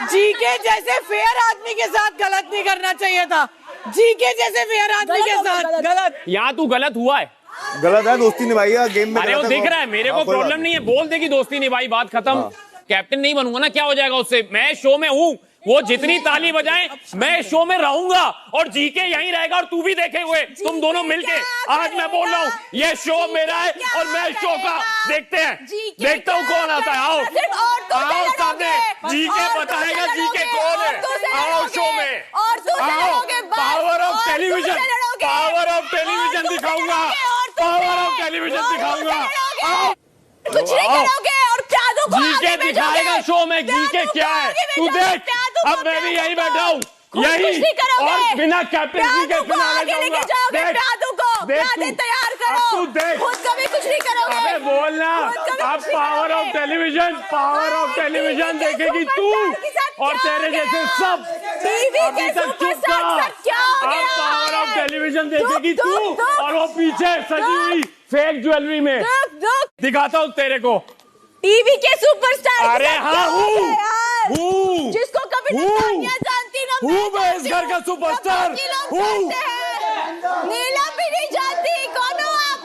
जीके जैसे फेयर आदमी के साथ गलत नहीं करना चाहिए था। जीके जैसे फेयर आदमी के साथ गलत। यहाँ तू गलत हुआ है, गलत है। दोस्ती निभाई है गेम में। अरे वो दिख रहा है, मेरे को प्रॉब्लम नहीं है, बोल दे कि दोस्ती निभाई, बात खत्म। कैप्टन नहीं बनूंगा ना, क्या हो जाएगा उससे? मैं शो में हूँ, वो जितनी ताली बजाएं मैं शो में रहूंगा और जीके यहीं रहेगा और तू भी देखे हुए, तुम दोनों मिलके। आज मैं बोल रहा हूँ ये शो मेरा है और मैं शो का देखते हैं, देखता हूँ कौन आता है। आओ सामने, जीके बताएगा जीके कौन है। आओ शो में, आओ, power of television, power of television दिखाऊंगा, पावर ऑफ टेलीविजन दिखाऊंगा। आओ कुछ नहीं करोगे और प्यादों को जीके दिखाएगा शो में, जीके क्या है तू देख। अब मैं भी यहीं बैठा हूँ, यही कुछ नहीं करोगे। और बिना कैप्टनसी के फिनाले लेके जाओगे प्यादू को, प्यादे तैयार करो। तू देख, खुद कभी कुछ नहीं करोगे। अबे बोलना, अब पावर ऑफ टेलीविजन देखेगी तू और तेरे जैसे सब। अभी तक चुप था, अब पावर ऑफ टेलीविजन देखेगी तू और वो पीछे सजी हुई फेक ज्वेलरी में। दिखाता हूँ तेरे को टीवी के सुपरस्टार। अरे हाँ हूँ, जिसको कभी नतानिया जानती ना मैं इस घर का सुपरस्टार हूँ। नीला भी नहीं जानती। कौन हो आप?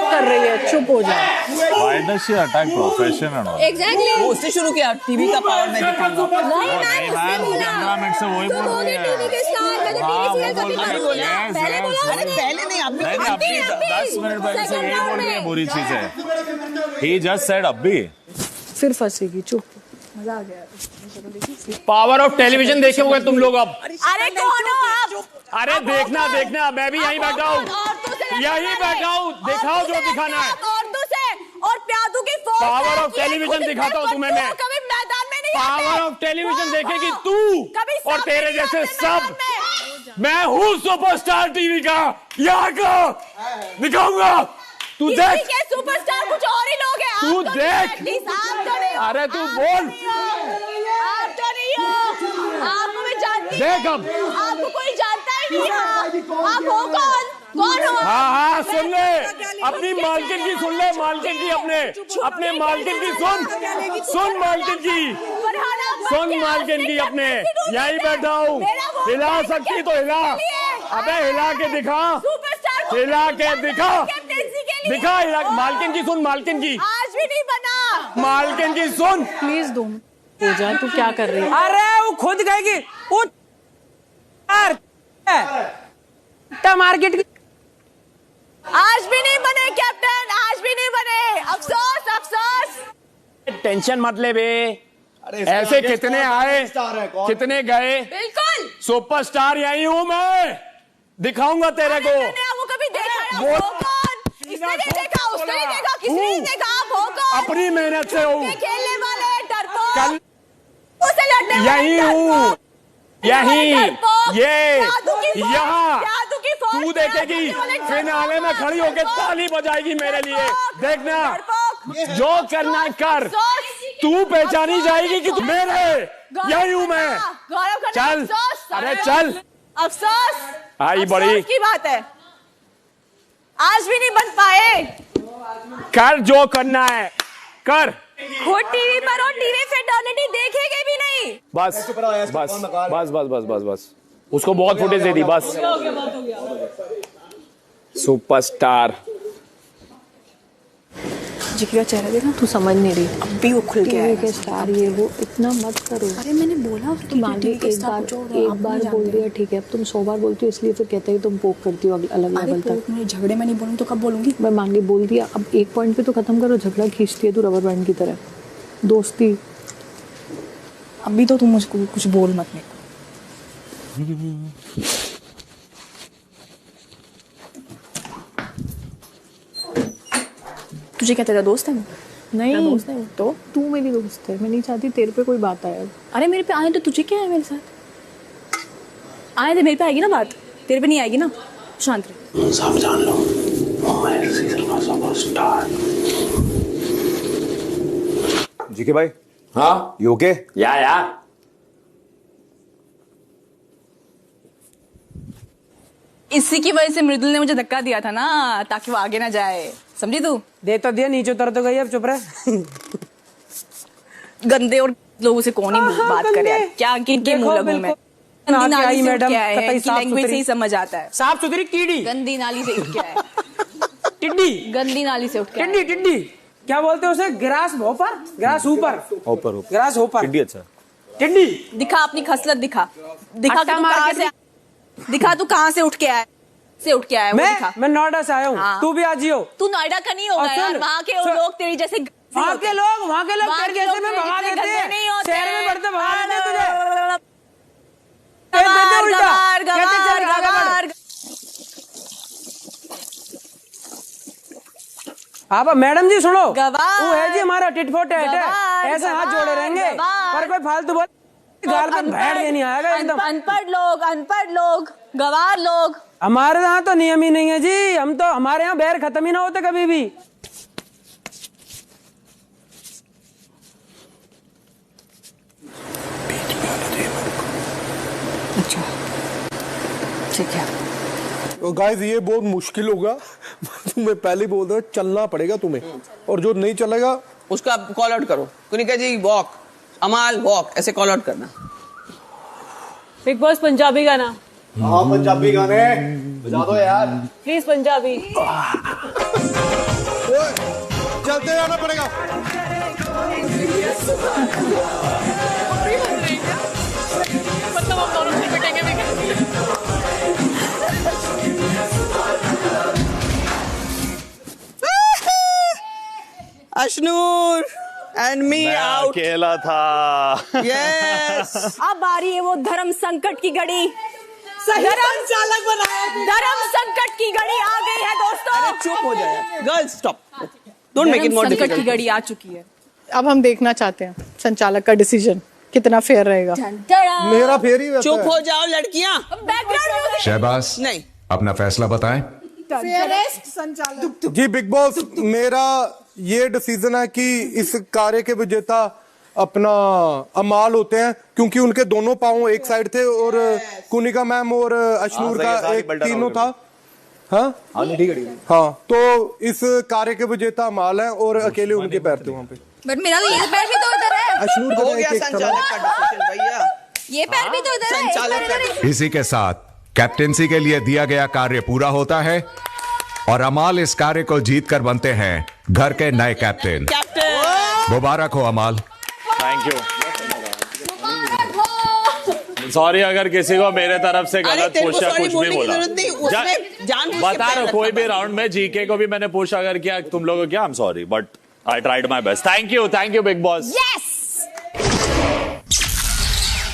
कर रही है, चुप हो जाए। Why does she attack profession and all? Exactly. वो उसने शुरू किया, टीवी का पावर मैं दिखाऊंगा। नहीं मैम, कैमरामैन से वही बोल रही है। टीवी के स्टार, मैं तो टीवी सीरियल कभी हाँ, नहीं बोला। पहले बोला। अरे पहले नहीं, अब भी नहीं, अभी 10 मिनट पहले से यही बोल रही है बुरी चीज है। He just said अभी। फिर फंसेगी, चुप। मजा आ गया। पावर ऑफ टेलीविजन देखे हुए तुम लोग अब। अरे कौन हो आप? अरे देखना, मैं भी यहीं बैठा हूँ, दिखाओ जो दिखाना है। औरतों से और प्यादू की फोर्स। पावर ऑफ टेलीविजन दिखाता हूँ तुम्हें मैं। कभी मैदान में नहीं। पावर ऑफ टेलीविजन देखेगी तू और तेरे जैसे सब। मैं हूँ सुपरस्टार टीवी का, यहाँ का दिखाऊंगा। तू देख, के सुपरस्टार कुछ और ही लोग हैं। तू देख। अरे तू बोल। आप तो नहीं हो। आपको मैं जानती हूँ। देख अब। आपको कोई जानता ही नहीं है। आप हो कौन हो? हाँ सुन ले, अपनी मालकिन की सुन ले, मालकिन की अपने मालकिन की सुन मालकिन की अपने। यही बैठा हूँ, हिला सकती तो हिला। अबे हिला के दिखा, दिखा हिला। मालकिन की सुन, मालकिन की। आज भी नहीं बना। मालकिन की सुन। प्लीज दो हो जाए। तू क्या कर रही है? अरे वो खुद गएगी। मार्केट की आज भी नहीं बने कैप्टन, आज भी नहीं बने। अफसोस। टेंशन मत ले बे। ऐसे कितने आए, कितने गए। बिल्कुल सुपरस्टार यही हूँ मैं, दिखाऊंगा तेरे को। आपको कभी देखा? वो कौन? इसने नहीं देखा, उसने नहीं देखा, किसी ने नहीं देखा। आप हो कौन? अपनी मेहनत से हूँ। खेलने वाले डरपोक, उसे लड़ने वाले यही हूँ, यही ये यहाँ। तू फोर्स देखेगी फिनाले में खड़ी होके ताली बजाएगी मेरे लिए। देखना, जो करना है कर। तू पहचानी जाएगी कि तू मेरे, यही हूँ मैं। चल, अरे चल। अफसोस आई बड़ी की बात है, आज भी नहीं बन पाए। कर जो करना है कर। वो टीवी पर और टीवी फेटर्निटी देखेंगे भी नहीं। बस बस बस बस बस बस बस उसको बहुत फुटेज दे दी बस। सुपरस्टार जिकी का चेहरा देखा, तू समझ नहीं रही। अब भी वो खुल गया है। स्टार ये वो इतना मत करो। अरे मैंने बोला तुम आगे एक बार बोल दिया ठीक है, अब तुम 100 बार बोलती हो, इसलिए फिर कहते हैं तुम पोक करती हो अलग लेवल तक। मैं झगड़े में नहीं बोलूँ तो कब बोलूंगी? मैं मांगे बोल दिया, अब एक पॉइंट पे तो खत्म करो। झगड़ा खींचती है तू रबर बैंड की तरह। दोस्ती अभी तो तुम मुझको कुछ बोल मत। मेरे तुझे क्या तेरा दोस्त है? नहीं दोस्त है तो तू मेरी दोस्त है। मैं नहीं चाहती तेरे पे कोई बात आए। अरे मेरे पे आए तो तुझे क्या है मेरे साथ? आए तो मेरे पे आएगी ना बात, तेरे पे नहीं आएगी ना। शांत रह। सब जान लो मैं सीजन का सुपरस्टार। जीके भाई। हाँ यू ओके? या इसी की वजह से मृदुल ने मुझे धक्का दिया था ना, ताकि वो आगे ना जाए। समझी तू? दे तो दिया, नीचे उतर तो गई, अब चुप रहे। गंदे और लोगों से कौन ही बात करे यार। क्या किनके मुंह लगूं मैं? गंदी नाली से उठ के आए हैं, इनकी लैंग्वेज से ही समझ आता है। साफ सुथरी कीड़ी। गंदी नाली से उठ के आए। टिड्डी। गंदी नाली से उठ के आए। टिड्डी क्या बोलते हैं उसे? ग्रास होपर, ग्रास ऊपर, ग्रास होपर। टिड्डी अच्छा। टिड्डी दिखा अपनी खसलत, दिखा तू कहाँ से उठ के आया। मैं नोएडा से आया हूँ। तू भी आज ही हो। तू नोएडा का नहीं होगा यार। वहाँ के लोग तेरी जैसे, वहाँ के लोग तेरे जैसे में भगा देते हैं। शहर में बढ़ते भगा देते हैं तुझे। आप मैडम जी सुनो, गवार, वो है जी हमारा टिट फॉर टैट है, ऐसे हाथ जोड़े रहेंगे, पर कोई फालतू बोल गाल में बैठ नहीं आएगा एकदम। अनपढ़ लोग, गवार लोग। हमारे यहाँ तो नियम ही नहीं है जी, हम तो हमारे यहाँ बैर खत्म ही ना होते कभी भी। अच्छा ठीक है। तो गाइस ये बहुत मुश्किल होगा। मैं पहले ही बोल रहा हूँ, चलना पड़ेगा तुम्हें, और जो नहीं चलेगा उसका कॉल आउट करो। कुनिका जी वॉक, अमाल वॉक, ऐसे कॉल आउट करना। बिग बॉस पंजाबी गाना। हाँ पंजाबी गाने बजा दो यार प्लीज पंजाबी। चलते जाना पड़ेगा। मतलब हम दोनों से पिटेंगे भी। Ashnoor and me out. अकेला था। यस। अब आ रही है वो धर्म संकट की घड़ी। संचालक बनाया। धर्म संकट की घड़ी आ गई है दोस्तों। चुप हो जाए girls, stop, don't make it more difficult. संकट की घड़ी आ चुकी है। अब हम देखना चाहते हैं संचालक का डिसीजन कितना फेयर रहेगा। मेरा फेयर ही। चुप हो जाओ लड़कियां। शहबाज नहीं, अपना फैसला बताएं। संचालक जी बिग बॉस, मेरा ये डिसीजन है कि इस कार्य के विजेता अपना अमाल होते हैं, क्योंकि उनके दोनों पाँव एक साइड थे और कुनिका मैम और अशनूर का एक तीनों था। हाँ ठीक है। हाँ, तो इस कार्य के विजेता अमाल है और अकेले उनके पैर थे वहाँ पे। बट मेरा तो ये पैर भी तो इधर है। अशनूर हो गया संचालक का डिसीजन भैया। ये पैर भी तो इधर है। संचालक इसी के साथ कैप्टेंसी के लिए दिया गया कार्य पूरा होता है और अमाल इस कार्य को जीत कर बनते हैं घर के नए कैप्टन। मुबारक हो अमाल। Thank you. सॉरी अगर किसी को मेरे तरफ से गलत पूछा, कुछ भी बोला। बता रहा हूँ, कोई भी राउंड में जीके को भी मैंने पूछा अगर किया तुम लोगों क्या, I am sorry but I tried my best. Thank you Bigg boss.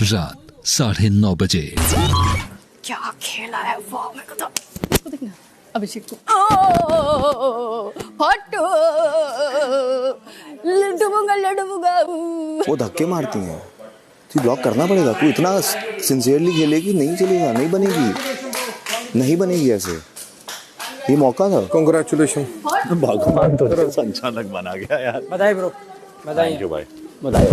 रात 9:30 बजे। क्या खेला है वो, मेरे को तो देखना। अभिषेक को हटो, लड्डूगा। वो धक्के मारती हैं, तू ब्लॉक करना पड़ेगा। तू इतना सिंसियरली खेलेगी, नहीं चलेगा, नहीं बनेगी ऐसे। ये मौका था। कांग्रेचुलेशन। भगवान तो संचालक बना गया यार। बधाई ब्रो, बधाई। थैंक यू भाई, बधाई।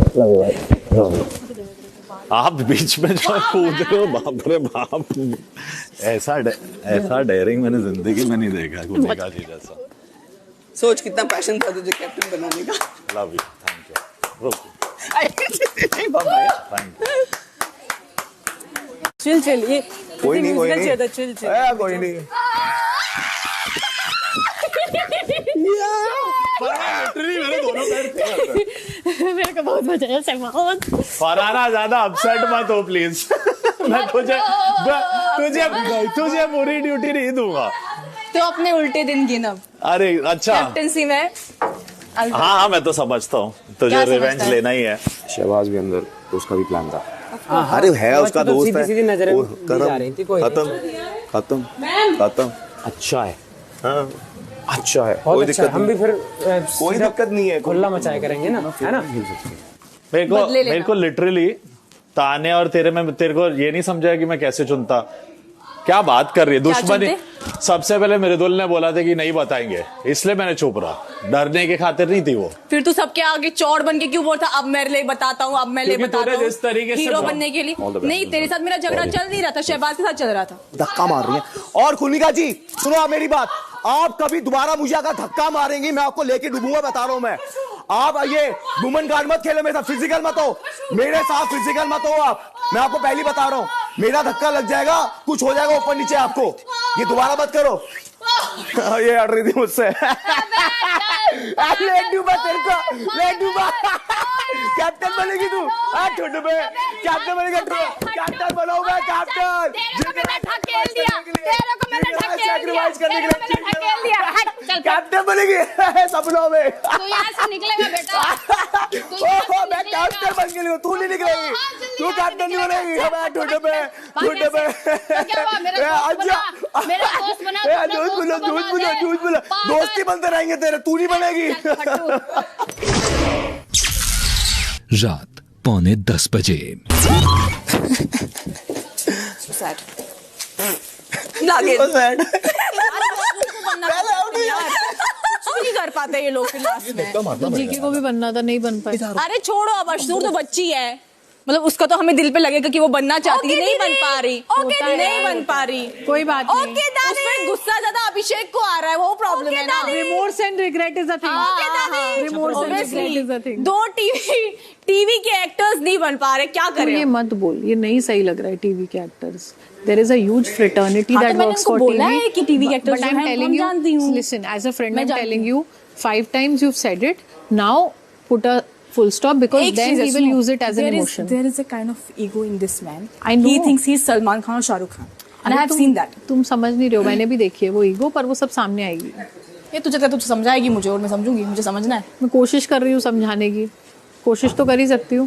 आप बीच में जो कूद रहे हो, बाप रे बाप, ऐसा डेयरिंग मैंने जिंदगी में नहीं देखा। कुनिका जी जैसा। सोच कितना पैशन था तुझे कैप्टन बनाने का। Love you, thank you. Chill ये कोई नहीं चिल कोई नहीं। मेरे दोनों पैर थे। मेरे को बहुत मजा आया सहमान। फरहाना ज्यादा अपसेट मत हो प्लीज। मैं तुझे पूरी ड्यूटी नहीं दूंगा। तो अपने उल्टे दिन गिन अब। अरे अच्छा, कैप्टेंसी में। हाँ मैं तो समझता हूँ तुझे रिवेंज लेना ही है। शहबाज भी अंदर, तो उसका भी प्लान था। अरे है उसका दोस्त है। खत्म। अच्छा है, हाँ अच्छा है, कोई दिक्कत। हम भी फिर कोई दिक्कत नहीं है, खुला मचाया करेंगे ना, है ना। मेरे को लिटरली ताने और तेरे को ये नहीं समझा कि मैं कैसे चुनता। क्या बात कर रही है, दुश्मनी। सबसे पहले मेरे दुल ने बोला था कि नहीं बताएंगे, इसलिए मैंने चुप रहा। डरने के खातिर नहीं थी वो। फिर तू सबके आगे चौड़ बन के क्यों बोलता, अब मेरे लिए बताता हूँ, अब मैं ले बताता हूँ। जिस तरीके से हीरो बनने के लिए नहीं, तेरे साथ मेरा झगड़ा चल नहीं रहा था, शहबाज के साथ चल रहा था। धक्का मार रही है। और कुनिका जी सुनो आप मेरी बात, आप कभी दोबारा मुझे अगर धक्का मारेंगी, मैं आपको लेके डूबूंगा, बता रहा हूं मैं। आप ये वुमन गार्ड मत खेलो मेरे साथ, फिजिकल मत हो मेरे साथ, फिजिकल मत हो आप। मैं आपको पहले बता रहा हूं, मेरा धक्का लग जाएगा, कुछ हो जाएगा ऊपर नीचे आपको, ये दोबारा मत करो। ये हट रही थी मुझसे। ले डूबा तेरे को, ले डूबा। कैप्टन बनेगी तू, कैप्टन बनेगा, कैप्टन बनाऊंगा, कैप्टन। तेरे को मैंने ढकेल दिया, सैक्रिफाइस करने के लिए। ढकेल दिया। हट चल कैप्टन बनेगी सपनों में। तू यहाँ से निकलेगा बेटा। मैं कैप्टन बन गई हूँ, तू नहीं निकलेगी, तू कैप्टन नहीं बनेगी। मैं ढूंढे पे झूठ बोलो दोस्ती बनते रहेंगे तेरे, तू नहीं बनेगी। रात 9:45 बजे। नहीं कर पाते ये लोग लास्ट में। तो जीके को भी बनना था, नहीं बन पाए। अरे छोड़ो, अब अशनूर तो बच्ची है, मतलब उसका तो हमें दिल पे लगेगा कि वो बनना चाहती है, नहीं बन पा रही, नहीं बन पा रही, कोई बात नहीं। उसमें गुस्सा ज्यादा अभिषेक को आ रहा है, वो प्रॉब्लम है ना। Remorse and regret is a thing. Remorse and regret is a thing. दो टीवी के एक्टर्स नहीं बन पा रहे, क्या करें? ये मत बोल, ये नहीं सही लग रहा है टीवी के actors. There is a huge fraternity that works for TV. है कि टीवी के actors But I'm telling you, listen, as a friend, I'm telling you, 5 times you've said it. Now put a full stop because then he will use it as an emotion. There is a kind of ego in this man. I know. He thinks he's Salman Khan और Shahrukh Khan. And I have seen that. तुम समझ नहीं रहे हो, मैंने भी देखी है वो ईगो, पर वो सब सामने आएगी। ये तुझे समझाएगी मुझे और मैं समझूंगी, मुझे समझना है। मैं कोशिश कर रही हूँ समझाने की, कोशिश तो कर ही सकती हूँ।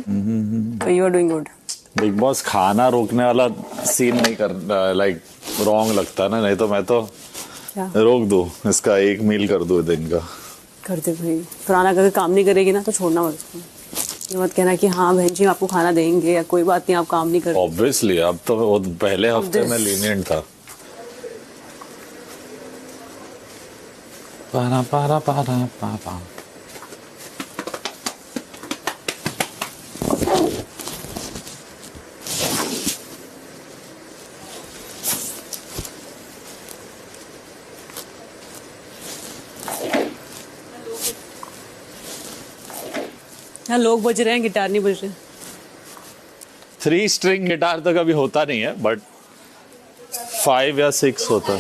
You are doing good. Big boss खाना रोकने वाला सीन नहीं कर, लाइक रॉन्ग लगता है ना, नहीं तो मैं तो रोक दूं इसका, 1 मील कर दूं दिन का। कर दे भाई, पुराना अगर काम नहीं करेगी ना तो छोड़ना मत उसको। ये मत कहना कि हाँ बहन जी आपको खाना देंगे या कोई बात नहीं आप काम नहीं कर। ऑब्वियसली अब तो वो पहले हफ्ते में लीनियंट था। पारा पारा पारा पारा। यहाँ लोग बज रहे हैं, गिटार नहीं बज रहे। 3 स्ट्रिंग गिटार तो कभी होता नहीं है, बट 5 या 6 होता है।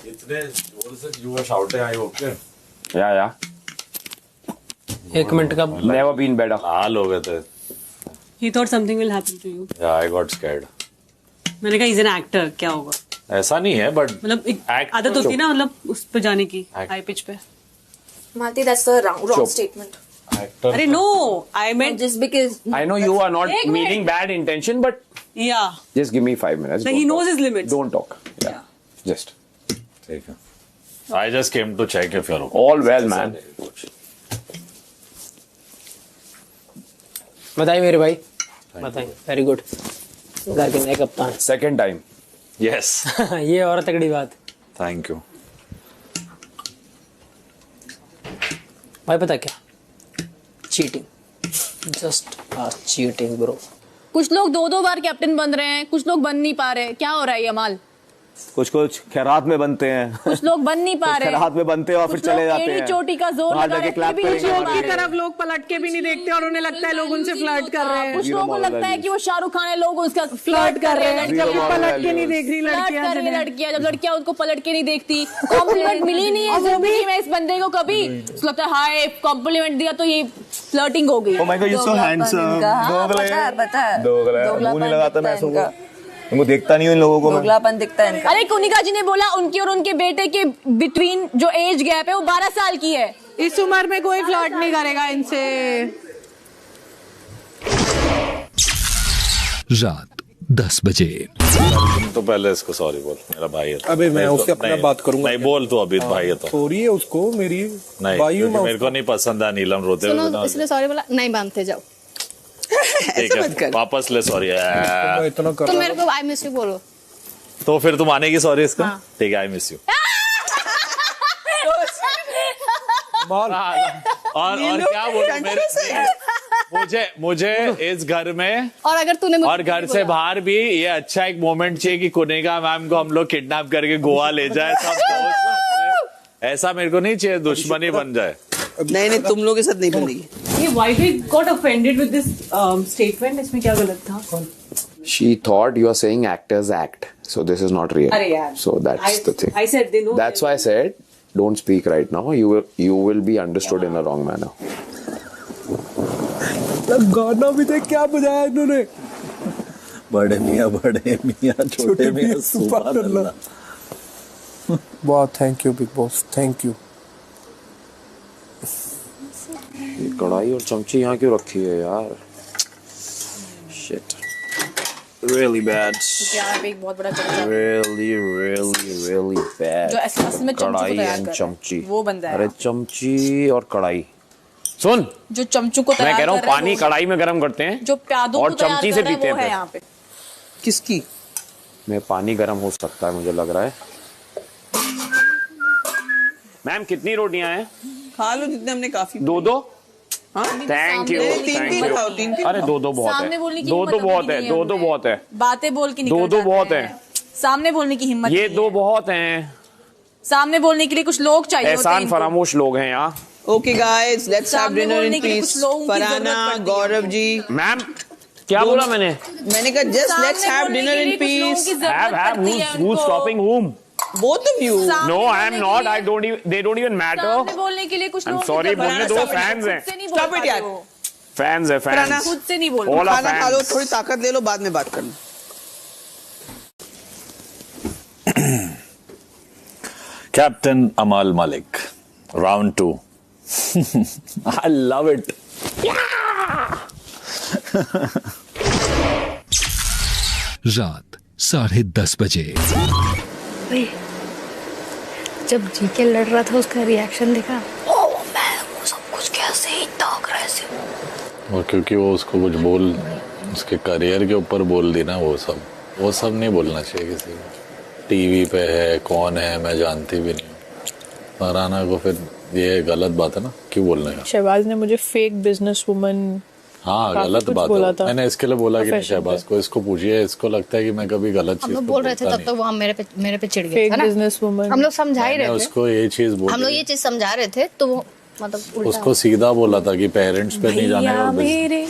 इतने जोर से you were shouting, are you okay? Yeah. 1 minute का Never been better. लाल हो गए थे। He thought something will happen to you. Yeah, I got scared. मैंने कहा he's an actor, क्या होगा? ऐसा नहीं है, बट मतलब एक आदत होती है ना, मतलब उस पे जाने की, हाई पिच पे। Malti, that's the wrong statement. अरे no, I meant just because I know you are not meaning bad intention, but yeah. Just give me 5 minutes. He knows his limits. Don't talk. Yeah. Just. ठीक है। I just came to check if you're okay. All well, man. बताइए मेरे भाई, बताइए। Very good. घर के नए कप्तान। Second time. Yes. ये और तगड़ी बात। Thank you. भाई पता क्या, चीटिंग, जस्ट चीटिंग ब्रो। कुछ लोग 2-2 बार कैप्टन बन रहे हैं, कुछ लोग बन नहीं पा रहे, क्या हो रहा है ये अमाल? कुछ खैरात में बनते हैं, कुछ लोग बन नहीं पा रहे, खैरात में बनते हैं और फिर चले जाते हैं। चोटी का जोर लगा रहे हैं, की तरफ लोग पलट के भी नहीं देखते और उन्हें लगता है लोग उनसे फ्लर्ट कर रहे हैं। कुछ लोगों को लगता है कि वो शाहरुख खान है, लोग उसका फ्लर्ट कर रहे हैं, जब पलट के नहीं देख रही लड़कियां, जब लड़कियां उनको पलट के नहीं देखती, कॉम्प्लीमेंट मिली नहीं है जिंदगी में इस बंदे को कभी, उसको लगता है हाय कॉम्प्लीमेंट दिया तो ये फ्लर्टिंग हो गई। Oh my God, you're so handsome. दोगला मुंह नहीं लगाता मैं ऐसा को, तुमको देखता नहीं हूं इन लोगों को, दोगलापन दिखता है इनका। अरे कुनिका जी ने बोला उनकी और उनके बेटे के बिटवीन जो एज गैप है वो 12 साल की है। इस उम्र में कोई फ्लर्ट नहीं करेगा इनसे। रात 10 बजे। तो पहले इसको सॉरी बोल, मेरा भाई है। अबे मैं उससे अपना बात करूंगा। नहीं बोल तू, अभी भाई है तो सॉरी है उसको, मेरी नहीं, मेरे को नहीं पसंद है नीलम रोते हुए। इसने सॉरी बोला, नहीं बांधते जाओ। ठीक है, वापस ले सॉरी। तो मेरे को आई मिस यू बोलो, तो फिर तुम आने की सॉरी इसका। ठीक है, आई मिस यू। और क्या बोलूं, मुझे इस घर में और अगर तूने और घर से बाहर भी ये अच्छा एक मोमेंट चाहिए कि कुनेगा मैम को हम लोग किडनैप करके गोवा ले जाए सब दोस्त। ऐसा मेरे को नहीं चाहिए, दुश्मनी बन जाए। नहीं तुम लोगों के साथ नहीं बनेगी। ये why we got offended with this statement? इसमें क्या गलत था? She thought you are saying actors act, so this is not real. अरे यार, so that's the thing. I said they know. That's why I said don't speak right now. You will be understood in a wrong manner. गाना भी देख क्या बजाया इन्होंने। बड़े मियाँ छोटे मियाँ सुभान अल्लाह। बहुत thank you Bigg Boss, thank you. ये कढ़ाई और चमची यहाँ क्यों रखी है यार? Shit. Really bad. यहाँ पे एक बहुत बड़ा चमचा Really bad. जो असल में चमचे को कढ़ाई तैयार एंड कर रहा है, चमची। वो बंदा है। अरे चमची और कढ़ाई। सुन, जो चमचू को मैं तैयार कह रहा हूँ कर रहा है पानी वो- कढ़ाई में गर्म करते हैं जो प्यादों और को तैयार चमची कर से रहा है, पीते वो है हैं। यहाँ पे। किसकी? में पानी गर्म हो सकता है मुझे लग रहा है। मैम कितनी रोटियां हैं? खा लो जितने हमने काफी। दो हाँ थैंक यू तीन खाओ, तीन अरे दो बहुत सामने है, बोलने की दो हिम्मत बहुत अपनी है, नहीं दो हमें। बहुत है, बातें बोल के निकल दो जाते बहुत हैं। है, सामने बोलने की हिम्मत ये नहीं दो है। बहुत हैं। सामने बोलने के लिए कुछ लोग चाहिए होते हैं एहसान इनको। फरामोश लोग हैं यहाँ। ओके गाइस, लेट्स हैव सामने डिनर बोलने इन के लिए पीस। कुछ लोगों की जरूरत फरहाना, पड़ती है गौरव जी। मैम क्या बोला मैंने? मैंने कहा just let's have dinner in peace. Who's stopping whom? Both of you. No, I am not. I don't even. They don't even matter. सामने बोलने के लिए कुछ I'm लोगों की sorry, जरूरत बोलने दो, पड़ती है। fans हैं। खुद से नहीं बोल Stop it पाते यार। हो। फैंस है फरहाना, फैंस। खुद से नहीं बोल All are खाना खा लो, fans. थोड़ी ताकत ले लो, बाद में बात करना। Captain Amal Malik, round 2. I love it. रात 10:30 बजे। जब जीके लड़ रहा था उसका रिएक्शन देखा, ओ मैं वो सब कुछ कैसे इतना अग्रेसिव। और क्योंकि वो उसको कुछ बोल उसके करियर के ऊपर बोल दी ना, वो सब नहीं बोलना चाहिए किसी को। टीवी पे है, कौन है मैं जानती भी नहीं हूँ। फरहाना को फिर ये गलत बात है ना, क्यों बोलने का? शहबाज ने मुझे फेक बिजनेस वुमन हाँ काफी गलत कुछ बात बोला है। था। मैंने इसके लिए बोला कि Professional शहबाज को इसको पूछिए, इसको लगता है कि मैं कभी गलत हम चीज लोग को बोल रहे थे बोलता तब तक वो हम मेरे पे चिढ़ गया फेक था ना। बिजनेस वुमन हम लोग समझा ही मैंने रहे थे, उसको ये चीज हम लोग बोली, ये चीज समझा रहे थे तो वो मतलब उल्टा उसको सीधा बोला था कि पेरेंट्स पे नहीं जाने का। मेरे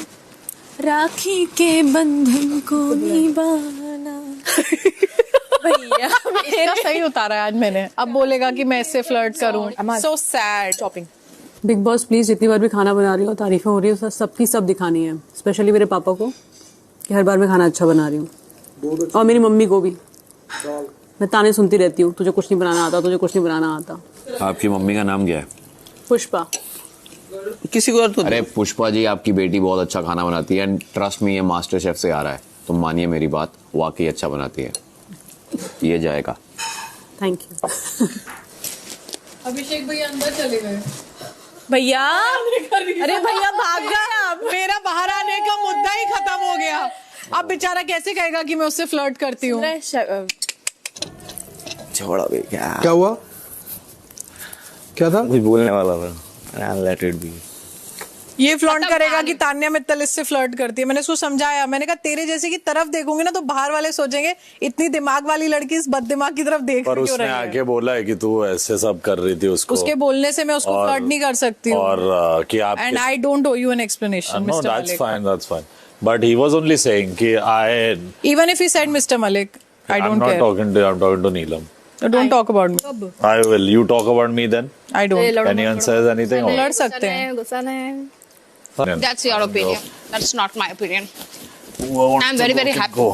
राखी के बंधन को निभाना। भैया मेरा सही उतारा है आज मैंने। अब बोलेगा कि मैं इससे फ्लर्ट करूं। So sad. Shopping. Big boss please जितनी बार भी खाना बना रही हो, तारीफें हो रही हो, सबकी सब दिखानी है, स्पेशली मेरे पापा को कि हर बार मैं खाना अच्छा बना रही हूँ, और मेरी मम्मी को भी। मैं ताने सुनती रहती हूँ, तुझे कुछ नहीं बनाना आता, तुझे कुछ नहीं बनाना आता। आपकी मम्मी का नाम क्या है? पुष्पा। किसी को तो अरे पुष्पा जी, आपकी बेटी बहुत अच्छा खाना बनाती है एंड ट्रस्ट मी, ये मास्टर शेफ से आ रहा है, तुम मानिए मेरी बात, वाकई अच्छा बनाती है, ये जाएगा। Thank you. अभिषेक भैया अंदर चले गए। भैया अरे भैया भाग गया। मेरा बाहर आने का मुद्दा ही खत्म हो गया। अब बेचारा कैसे कहेगा कि मैं उससे फ्लर्ट करती हूँ। छोड़ा भी क्या हुआ? क्या था? कुछ बोलने वाला था। Let it be. ये फ्लर्ट करेगा कि तान्या मित्तल इससे फ्लर्ट करती है। मैंने उसको समझाया, मैंने कहा तेरे जैसे की तरफ देखूंगी ना तो बाहर वाले सोचेंगे इतनी दिमाग वाली लड़की इस बददिमाग की तरफ देख पर क्यों उसने रही है। आके बोला है कि तू ऐसे सब कर रही थी उसको। उसके बोलने से मैं उसको फ्लर्ट नहीं कर सकती हूँ। और कि आप and I don't owe you an explanation no, mister that's Malik. fine, that's fine. But he was only saying कि Even if he said Mr. Malik, I I'm don't not care. I'm talking to Neelam. Don't talk about me. I will. You talk about me then. I don't. Anyone says anything? लड़ सकते हैं। गुस्सा नहीं। That's your opinion. That's not my opinion. I'm very very happy.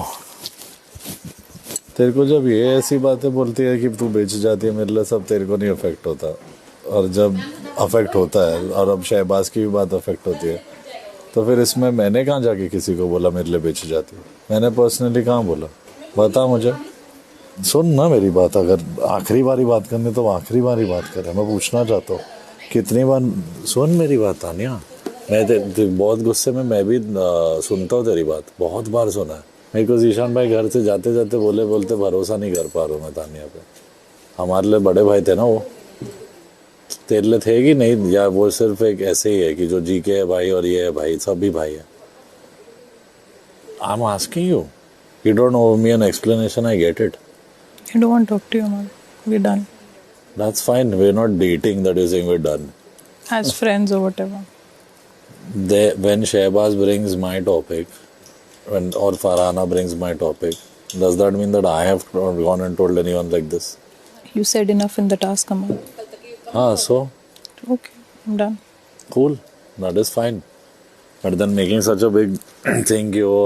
तेरे को जब ये ऐसी बातें बोलती है कि तू बेच जाती है मेरे लिए, सब तेरे को नहीं अफेक्ट होता, और जब अफेक्ट होता है और अब शहबाज की भी बात अफेक्ट होती है, तो फिर इसमें मैंने कहाँ जाके किसी को बोला मेरे लिए बेच जाती है? मैंने पर्सनली कहाँ बोला? बता मुझे। सुन ना मेरी बात, अगर आखिरी बारी बात करनी तो आखिरी बारी बात करें। मैं पूछना चाहता हूँ कितनी बार, सुन मेरी बात तानिया, मैं बहुत गुस्से में मैं भी सुनता हूँ तेरी बात, बहुत बार सुना है। मेरे को जीशान भाई घर से जाते जाते बोलते भरोसा नहीं कर पा रहा हूँ मैं तानिया पे। हमारे लिए बड़े भाई थे ना वो, तेरे लिए थे कि नहीं, या वो सिर्फ एक ऐसे ही है कि जो जी के है भाई और ये है भाई, सब भी भाई है? I am asking you, you don't owe me an explanation, I get it. I don't want to talk to you, Amal. We're done. That's fine, we're not dating, that is saying we're done. As friends or whatever. When Shehbaz brings my topic, or Farhana brings my topic, does that mean that I have gone and told anyone like this? You said enough in the task, Amal. So? Okay, I'm done. Cool, that is fine. But then making such a big thing कि वो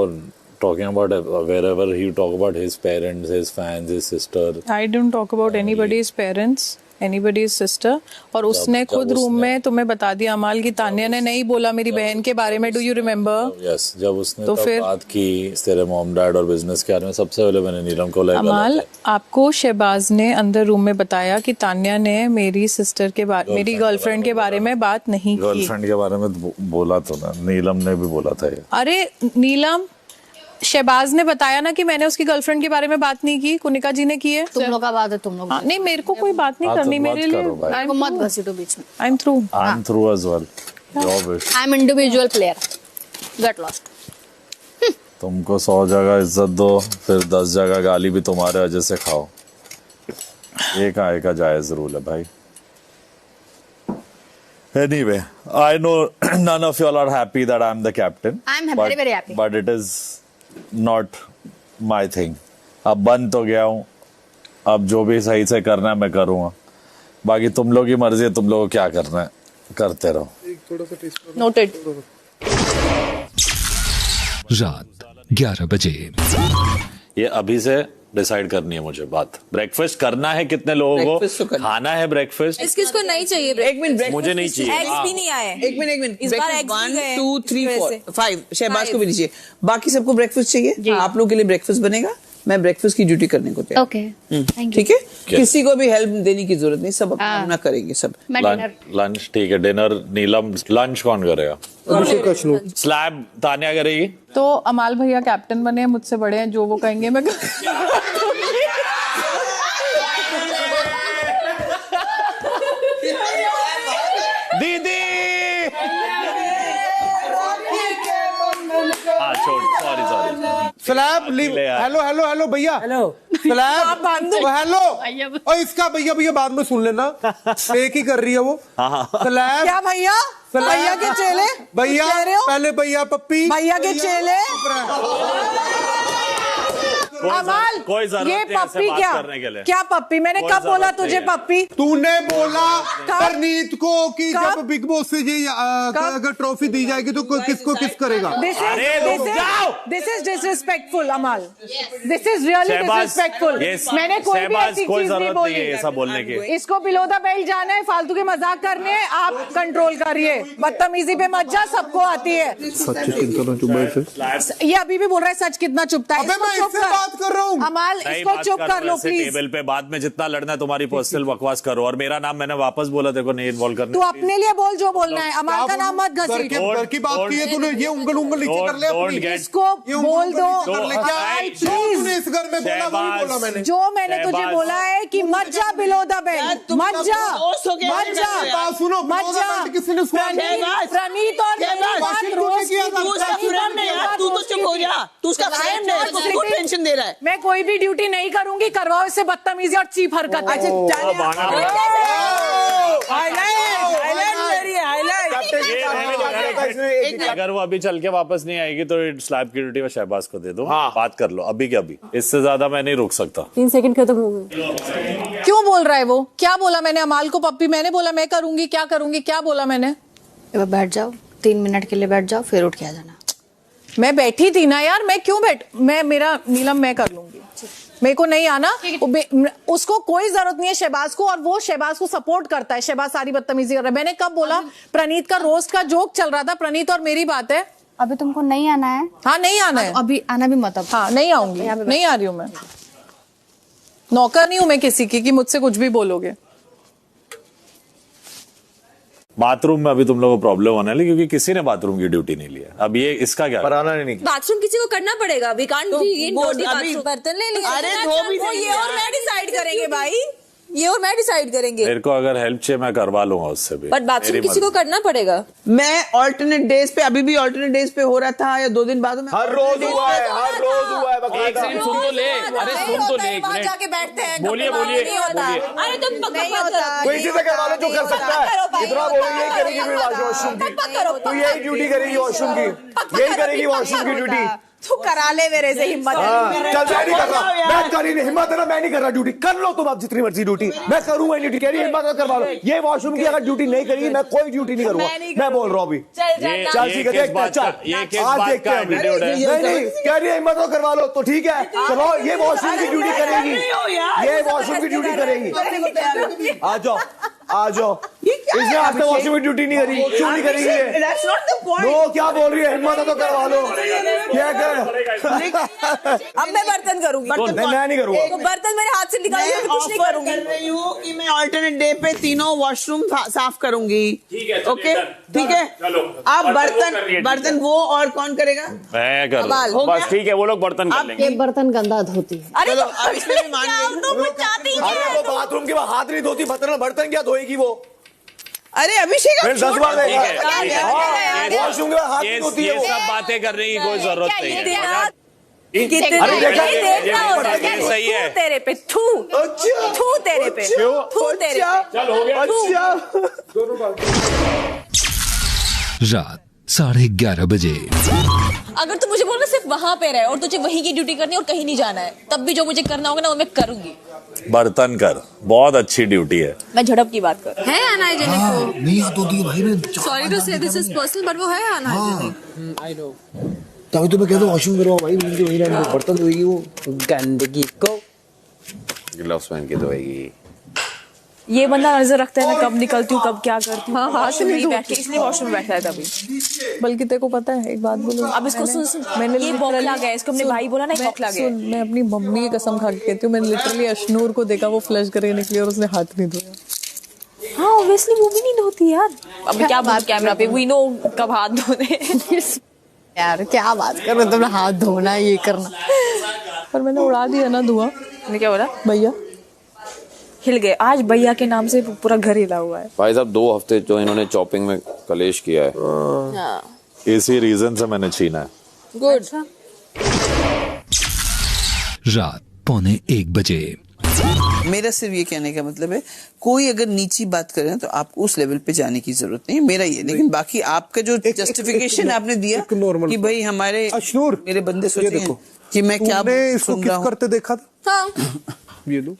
talking about wherever he talk about his parents, his fans, his sister. I don't talk about anybody's parents, anybody's sister. और उसने खुद room में तुम्हें बता दिया अमाल की तान्या ने नहीं बोला मेरी बहन के बारे में. Do you remember? यस, जब उसने तो फिर बात की तेरे मॉम डैड और बिजनेस के बारे में, सबसे पहले मैंने नीलम को लेकर अमाल, आपको शहबाज ने अंदर रूम में बताया कि तान्या ने मेरी सिस्टर के बारे, मेरी गर्लफ्रेंड के बारे में बात नहीं की. गर्लफ्रेंड के बारे में बोला तो ना, नीलम ने भी बोला था ये. अरे नीलम, शहबाज ने बताया ना कि मैंने उसकी गर्लफ्रेंड के बारे में बात नहीं की, कुनिका जी ने की है. तुम लोग का बात है, तुम लोग. नहीं, मेरे को कोई बात नहीं करनी. मेरे लिए मत घसीटो बीच में. I am through. I am through as well. I am individual player. Get lost. तुमको 100 जगह इज्जत दो, फिर 10 जगह गाली भी तुम्हारे वजह से खाओ. एक आए का जायज रूल है भाई. Anyway, I know none of y'all are happy that I'm the captain. I'm very, very happy. But it is not my thing. अब बन तो गया हूँ, अब जो भी सही से करना है मैं करूँगा. बाकी तुम लोग की मर्जी है, तुम लोग को क्या करना है करते रहो. नोटेड. रात 11 बजे. ये अभी से डिसाइड करनी है मुझे बात. ब्रेकफास्ट करना है कितने लोगों को खाना है ब्रेकफास्ट. किसको नहीं चाहिए? एक मिनट, मुझे नहीं चाहिए. एग्स भी नहीं आए. एक मिनट. इस बार एग्स 1 2 3 4 5 शहबाज को भी दीजिए. बाकी सबको ब्रेकफास्ट चाहिए. आप लोग के लिए ब्रेकफास्ट बनेगा. मैं ब्रेकफास्ट की ड्यूटी करने को तैयार. ओके, ठीक है. किसी को भी हेल्प देने की जरूरत नहीं, सब अपना करेंगे सब. लंच ठीक है. डिनर नीलम. लंच कौन करेगा? स्लैब तान्या करेगी. तो अमाल भैया कैप्टन बने, मुझसे बड़े हैं, जो वो कहेंगे मैं दीदी. हाँ छोड़, सॉरी. स्लैब हेलो भैया. Hello slab. हेलो. और इसका भैया बाद में सुन लेना. एक ही कर रही है वो. स्लैब. क्या भैया? भैया के चेले. भैया पहले भैया पप्पी. भैया के चेले. अमाल, कोई ये पप्पी क्या पप्पी? मैंने कब बोला तुझे पप्पी? तूने बोला परनीत को कि जब बिग बॉस से ये अगर ट्रॉफी दी जाएगी तो किसको किस करेगा. दिस इज डिसरिस्पेक्टफुल अमाल. This is really disrespectful. मैंने कोई भी ऐसी चीज नहीं बोली. ऐसा बोलने की. इसको बिलो द बेल्ट जाना है, फालतू के मजाक करने हैं. आप कंट्रोल करिए. बदतमीजी पे मत जा, सबको आती है. ये अभी भी बोल रहा है सच कितना चुपता है. कर रहा हूँ अमाल, इसको चुप कर लो प्लीज. टेबल पे बाद में जितना लड़ना है तुम्हारी पर्सनल बकवास करो. और मेरा नाम मैंने वापस बोला, देखो नहीं इन्वॉल्व करना. तू अपने लिए बोल जो बोलना है. अमाल का नाम मत घसीट. घर की बात की है तूने. ये उंगल नीचे कर ले अपनी. इसको बोल दो प्लीज. इस घर में बोला मैंने. जो मैंने तुझे बोला है कि मत जा बिलो द बेल्ट. मत जा. सुनो, मत जा. प्रणीत और तू तो चुप हो जा. तू उसका फ्रेंड है, उसको टेंशन दे रहा है. मैं कोई भी ड्यूटी नहीं करूंगी. करवाओ इससे बदतमीजी और चीप हरकत. अगर वो अभी चल के वापस नहीं आएगी तो स्लैब की ड्यूटी में शहबाज को दे दो. बात कर लो अभी के अभी. इससे ज्यादा मैं नहीं रोक सकता. 3 सेकंड खत्म हो गए. क्यों बोल रहा है वो? क्या बोला मैंने अमाल को पप्पी? मैंने बोला मैं करूंगी, क्या करूंगी, क्या बोला मैंने? बैठ जाओ, 3 मिनट के लिए बैठ जाओ, फिर उठ के आ जाना. मैं बैठी थी ना यार. मैं क्यों मेरा नीलम मैं कर लूंगी. मेरे को नहीं आना. उसको कोई जरूरत नहीं है शहबाज को, और वो शहबाज को सपोर्ट करता है. शहबाज सारी बदतमीजी कर रहा है. मैंने कब बोला? प्रणीत का रोस्ट का जोक चल रहा था. प्रणीत और मेरी बात है. अभी तुमको नहीं आना है? हाँ नहीं आना है. अभी आना भी मत. हाँ नहीं आऊंगी. नहीं आ रही हूँ मैं. नौकर नहीं हूं मैं किसी की कि मुझसे कुछ भी बोलोगे. बाथरूम में अभी तुम लोगों को प्रॉब्लम होने लगी क्योंकि किसी ने बाथरूम की ड्यूटी नहीं लिया. अब ये इसका क्या? कराना नहीं. बाथरूम किसी को करना पड़ेगा. We can't be in bathroom. बर्तन ले लिया. अरे धो भी ये और मैं डिसाइड करेंगे भाई. ये और मैं डिसाइड करेंगे. मेरे को अगर हेल्प चाहिए मैं करवा लूंगा उससे भी. बट बाथरूम किसी को करना पड़ेगा. मैं ऑल्टरनेट डेज पे, अभी भी ऑल्टरनेट डेज पे हो रहा था या 2 दिन बाद में. हर रोज हुआ है. एक सेकंड सुन तो ले. अरे सुन तो ले. एक मिनट जाके बैठते हैं. बोलिए. अरे तुम पक्का कोई इसी से करवा लो जो कर सकता है. इतना बोलो यही करेगी फिर वॉशरूम की. तो यही ड्यूटी करेगी वॉशरूम की. यही करेगी वॉशरूम की ड्यूटी. तू करा ले मेरे से हिम्मत। चल मैं नहीं कर रहा, मैं कर ही नहीं, हिम्मत है ना, मैं नहीं कर रहा ड्यूटी। कर लो तुम आप जितनी मर्जी ड्यूटी, मैं करूंगा ड्यूटी। कह रही हिम्मत करवा लो। ये वॉशरूम की अगर ड्यूटी नहीं करेगी मैं कोई ड्यूटी नहीं करूंगा। मैं बोल रहा हूँ अभी। चल ठीक है, देखते हैं। चल आज देखते हैं। नहीं कह रही हिम्मत करवा लो तो ठीक है, करवाओ। ये वॉशरूम की ड्यूटी करेगी, ये वॉशरूम की ड्यूटी करेगी। आ जाओ आ जाओ। इसने आज तक वॉशरूम की ड्यूटी नहीं करी, क्यों नहीं करेगी ये? नो क्या बोल रही है, हिम्मत है तो करवा लो। क्या कर? अब मैं बर्तन करूंगी। मैं नहीं करूंगा। तो बर्तन मेरे हाथ से निकाल के कुछ नहीं करूंगी। कर रही हूँ कि मैं अल्टरनेट डे पे तीनों वॉशरूम साफ करूंगी। ओके ठीक है। आप बर्तन वो और कौन करेगा? मैं कर बस ठीक है, वो लोग बर्तन कर लेंगे। ये बर्तन गंदा धोती है। अरे अब इसमें भी मान गई। अरे वो बाथरूम के हाथ नहीं धोती, बर्तन क्या धोएगी वो? अरे अभिषेक 10 बार देखा वॉशरूम के हाथ नहीं धोती है। ये सब बातें करने की कोई जरूरत नहीं है। सही है तेरे पे। थू तेरे पे। थू तेरे पे। चल हो गया। रात 11:30 बजे। अगर तू मुझे बोल रहा सिर्फ वहां पे रहे और तुझे वहीं की ड्यूटी करनी है और कहीं नहीं जाना है, तब भी जो मुझे करना होगा ना वो मैं करूंगी। बर्तन कर, बहुत अच्छी ड्यूटी है। मैं झड़प की बात कर। है अनहाइजेनिक को नहीं हाथ धोती है भाई। मैं सॉरी टू से दिस इज पर्सनल बट वो है अनहाइजेनिक। I know. तभी तो मैं कहता हूँ वॉशरूम करवाओ भाई, मुझे वही रहने दो। बर्तन धोएगी वो गंदगी को। ग्लव्स पहन के धोएगी। ये बंदा नजर रखता है मैं कब निकलती हूँ कब क्या करती हूँ। हाँ से नहीं बैठ के, इसलिए वॉशरूम बैठा है तभी। बल्कि तेरे को पता है एक बात बोलूं, अब इसको सुन मैंने ये बौखला गया, इसको हमने भाई बोला ना बौखला गया। मैं अपनी मम्मी की कसम खा के कहती हूँ, मैंने लिटरली अशनूर को देखा वो फ्लश करके निकली और उसने हाथ नहीं धोया। हाँ ऑब्वियसली वो भी नहीं धोती यार। अब क्या बात कैमरा पे, वी नो कब हाथ धोने। यार क्या बात कर रहे, तुमने हाथ धोना ये करना। पर मैंने उड़ा दिया ना धुआं। मैंने क्या बोला? भैया हिल गए आज, भैया के नाम से पूरा घर हिला हुआ है। भाई साहब 2 हफ्ते जो इन्होंने चॉपिंग में कलेश किया है, इसी रीजन से मैंने छीना है। गुड। रात 1:45 बजे। मेरा सिर्फ ये कहने का मतलब है, कोई अगर नीची बात करे तो आप उस लेवल पे जाने की जरूरत नहीं है, मेरा ये। लेकिन बाकी आपका जो जस्टिफिकेशन आपने दिया कि भाई हमारे मेरे बंदे सोचे हैं कि मैं क्या इसको किस करते देखा था। हाँ। ये लो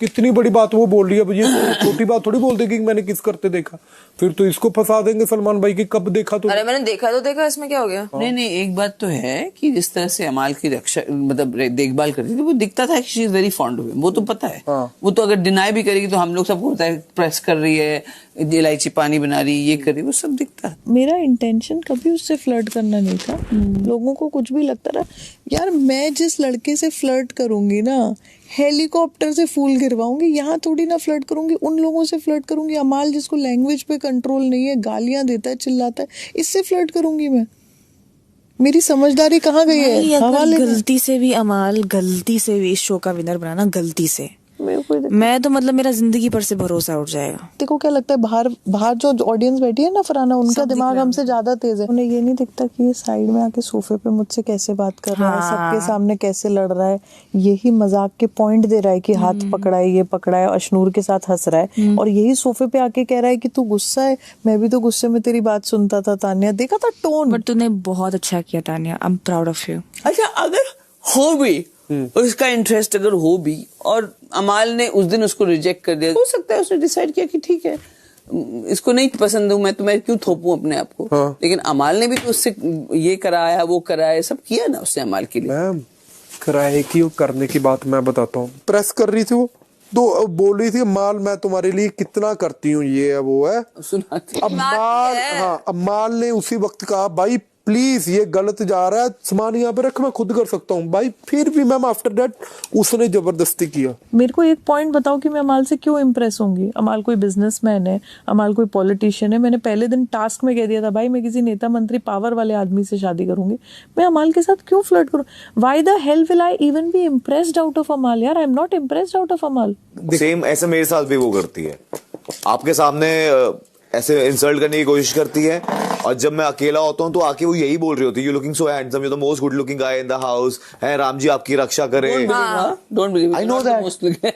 कितनी बड़ी बात वो बोल रही है भैया, छोटी बात थोड़ी बोल देगी कि मैंने किस करते देखा। फिर तो इसको फंसा देंगे सलमान भाई की कब देखा तो। अरे मैंने देखा तो देखा, इसमें क्या हो गया? नहीं एक बात तो है कि जिस तरह से अमाल की रक्षा मतलब देखभाल करती थी, वो दिखता था कि she is very fond of him, वो तो पता है। वो तो अगर डिनाई भी करेगी तो हम लोग सबको होता है, प्रेस कर रही है, इलायची पानी बना रही, ये कर रही, वो सब दिखता है। मेरा इंटेंशन कभी उससे फ्लर्ट करना नहीं था। लोगों को कुछ भी लगता रहा यार, मैं जिस लड़के से फ्लर्ट करूंगी ना, हेलीकॉप्टर से फूल गिरवाऊंगी, यहाँ थोड़ी ना फ्लर्ट करूंगी, उन लोगों से फ्लर्ट करूंगी। अमाल जिसको लैंग्वेज पे कंट्रोल नहीं है, गालियां देता है, चिल्लाता है, इससे फ्लर्ट करूंगी मैं। मेरी समझदारी कहाँ गई है? गलती से भी अमाल, गलती से भी इस शो का विनर बनाना, गलती से मैं तो मतलब मेरा जिंदगी पर से भरोसा उठ जाएगा। देखो क्या लगता है, बाहर जो ऑडियंस बैठी है ना फरहाना, उनका दिमाग हमसे ज्यादा तेज है। उन्हें ये नहीं दिखता कि ये साइड में आके सोफे पे मुझसे कैसे बात कर रहा है, सबके सामने कैसे लड़ रहा है, यही मजाक के पॉइंट दे रहा है कि हाथ पकड़ा है, ये पकड़ा है, अशनूर के साथ हंस रहा है, और यही सोफे पे आके कह रहा है कि तू गुस्सा है, मैं भी तो गुस्से में तेरी बात सुनता था। तानिया देखा था टोन। बट तूने बहुत अच्छा किया Tania, I am proud of you. अच्छा अगर हो भी उसका इंटरेस्ट अगर हो भी और अमाल ने उस दिन उसको रिजेक्ट कर दिया, हो सकता है उसने डिसाइड किया कि ठीक है इसको नहीं पसंद हूं मैं क्यों थोपूं अपने आप को। लेकिन अमाल ने भी तो उससे ये कराया वो कराया सब किया ना उसने अमाल के लिए। मैम कराए की करने की बात मैं बताता हूँ। प्रेस कर रही थी वो तो बोल रही थी अमाल मैं तुम्हारे लिए कितना करती हूँ, ये है वो है। अमाल ने उसी वक्त कहा भाई प्लीज ये गलत जा रहा है, सामान यहाँ पे रख, मैं खुद कर सकता हूँ भाई। फिर भी मैम आफ्टर दैट उसने जबरदस्ती किया। मेरे को एक पॉइंट बताओ कि मैं अमाल से क्यों इम्प्रेस होंगी? अमाल कोई बिजनेसमैन है, अमाल कोई पॉलिटिशियन है। मैंने पहले दिन टास्क में कह दिया था भाई मैं किसी नेता मंत्री पावर वाले आदमी से शादी करूंगी, मैं अमाल के साथ क्यों फ्लर्ट करूं? Why the hell will I even be impressed out of अमाल? यार I am not impressed out of अमाल। सेम ऐसे मेरे साथ भी वो करती है, आपके सामने ऐसे इंसल्ट करने की कोशिश करती है, और जब मैं अकेला होता हूँ तो आके वो यही बोल रही होती है, you looking so handsome, you the most good looking guy in the house, है राम जी आपकी रक्षा करें। Don't believe, I know that,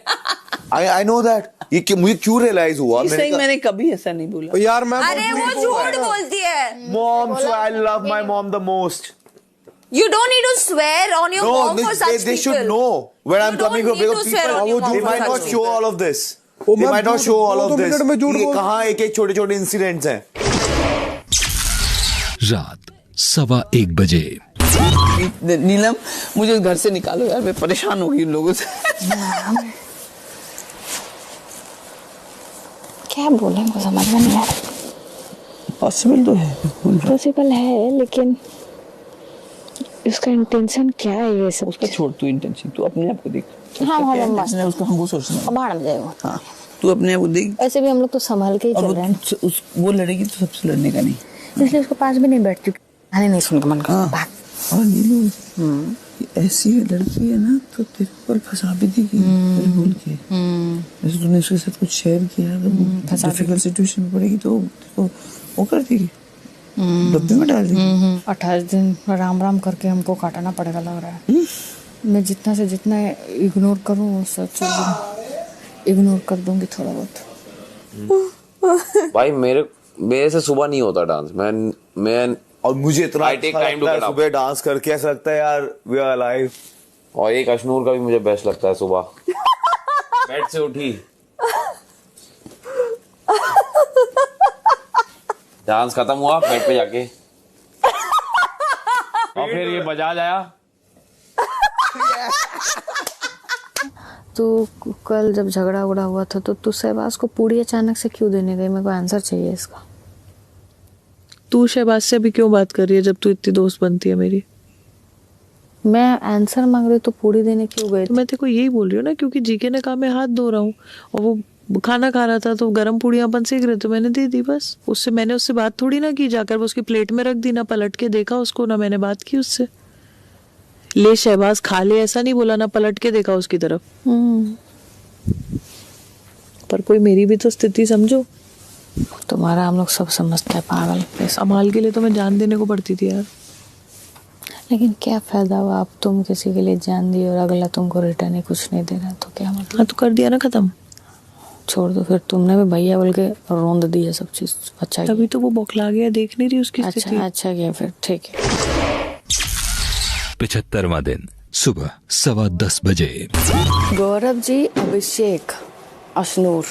I know that. ये मुझे क्यों रियलाइज हुआ? मैंने कभी ऐसा नहीं बोला यार। मैं अरे वो झूठ बोलती है mom, so I love my mom the most. You don't need to swear on your mom for such people. They should know when I'm coming to because people they might not show all of this. They might not show all of this. ये कहाँ एक-एक छोटे-छोटे incidents हैं. रात 1:15 बजे. नीलम मुझे घर से निकालो यार, मैं परेशान हो गई इन लोगों से. क्या बोले मुझे समझ में नहीं आ रहा. पॉसिबल तो है, पॉसिबल है, लेकिन उसका इंटेंशन क्या है ये सब. उसका छोड़ तू इंटेंशन, तू अपने आप को देख. हाँ मम्मा उसको हमको सोचना है. बाहर में जाएगा. हाँ तू अपने आप को देख. ऐसे भी हम लोग तो संभाल के ही चल रहे हैं. वो लड़ेगी तो सबसे लड़ने का नहीं, इसलिए उसके पास भी नहीं बैठ चुकी. आने नहीं सुन मन का. और नीलू ऐसी लड़की है ना तो तेरे पर फंसा भी देगी बोल के. जैसे तूने उसके साथ कुछ शेयर किया तो डिफिकल्ट सिचुएशन में पड़ेगी तो वो कर देगी, डब्बे में डाल देगी. 28 दिन राम राम करके हमको काटना पड़ेगा लग रहा है. मैं जितना से जितना इग्नोर करूँ सच इग्नोर कर दूंगी थोड़ा बहुत. भाई मेरे से सुबह नहीं होता डांस. मैं और मुझे इतना अच्छा लगता है सुबह डांस करके. ऐसा लगता है यार वी आर अलाइव. और एक अशनूर का भी मुझे बेस्ट लगता है सुबह बेड से उठी डांस खत्म हुआ बेड पे जाके और फिर ये बजाज आया. तो कल जब झगड़ा उड़ा हुआ था तो तू शहबाज को पूरी अचानक से क्यों देने गई. मेरे को आंसर चाहिए इसका. तू शहबाज से अभी क्यों बात कर रही है जब तू इतनी दोस्त बनती है मेरी. मैं आंसर मांग रही हूँ तो पूरी देने क्यों गई. तो मैं तेरे को यही बोल रही हूँ ना, क्योंकि जीके ने कहा मैं हाथ धो रहा हूँ और वो खाना खा रहा था तो गर्म पूड़ियाँ अपन सेक रहे तो मैंने दे दी बस. मैंने उससे बात थोड़ी ना की, जाकर वो उसकी प्लेट में रख दी, ना पलट के देखा उसको, ना मैंने बात की उससे. ले शहबाज खा ले ऐसा नहीं बोला, ना पलट के देखा उसकी तरफ. पर कोई मेरी भी तो स्थिति समझो. तुम्हारा हम लोग सब समझते हैं पागल. अमाल के लिए तो मैं जान देने को पड़ती थी यार. लेकिन क्या फायदा हुआ. अब तुम किसी के लिए जान दी और अगला तुमको रिटर्न ही कुछ नहीं दे रहा तो क्या मतलब. हाँ तो कर दिया ना खत्म. छोड़ दो. फिर तुमने भी भैया बोल के रोंद दी है सब चीज. अच्छा तभी तो वो बौखला गया, देख नहीं रही उसकी स्थिति. अच्छा गया फिर ठीक है. 75वां दिन सुबह 10:15 बजे. गौरव जी, अभिषेक, अशनूर,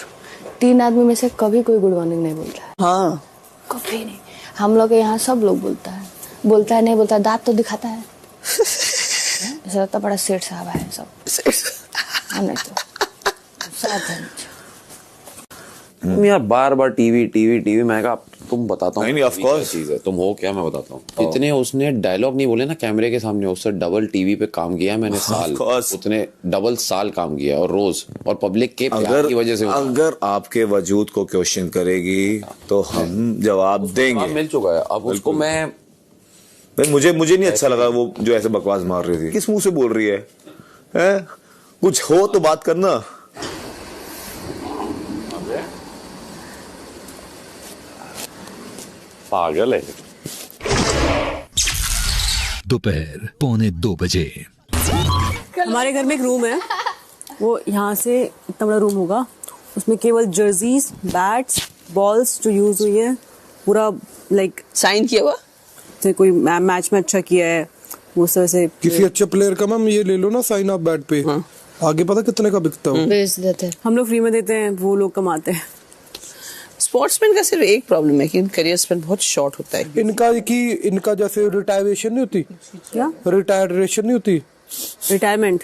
3 आदमी में से कभी कोई गुड मॉर्निंग नहीं बोलता है. हाँ कभी नहीं. हम लोग यहाँ सब लोग बोलता है नहीं बोलता है. दांत तो दिखाता है. ऐसा लगता बड़ा सेठ साहब है सब. नहीं तो साथ है. यार बार टीवी मैं कहा तुम बताता हूँ. नहीं ऑफ कोर्स चीज है. तुम हो क्या मैं बताता हूँ. इतने उसने डायलॉग नहीं बोले ना कैमरे के सामने, उससे डबल टीवी पे काम किया है मैंने. साल उतने डबल साल काम किया है और रोज और पब्लिक के प्यार की वजह से. अगर आपके वजूद को क्वेश्चन करेगी तो हम जवाब देंगे. मिल चुका है. अब उसको मैं मुझे नहीं अच्छा लगा वो जो ऐसे बकवास मार रही थी. किस मुंह से बोल रही है? कुछ हो तो बात करना. पागल है. दोपहर 1:45 बजे. हमारे घर में एक रूम है, वो यहाँ से इतना बड़ा रूम होगा, उसमें केवल जर्सीज, बैट्स, बॉल्स जो यूज हुई है, पूरा लाइक साइन किया हुआ. तो कोई मैच में अच्छा किया है वो सब से. किसी अच्छे प्लेयर का मैम ये ले लो ना साइन ऑफ बैट पे. आगे पता कितने का बिकता है. बेच देते हैं हम लोग, फ्री में देते हैं, वो लोग कमाते हैं. स्पोर्ट्समैन का सिर्फ एक प्रॉब्लम है कि करियर स्पेन बहुत शॉर्ट होता है. इनका जैसे रिटायरेशन नहीं होती. क्या रिटायरेशन नहीं होती. रिटायरमेंट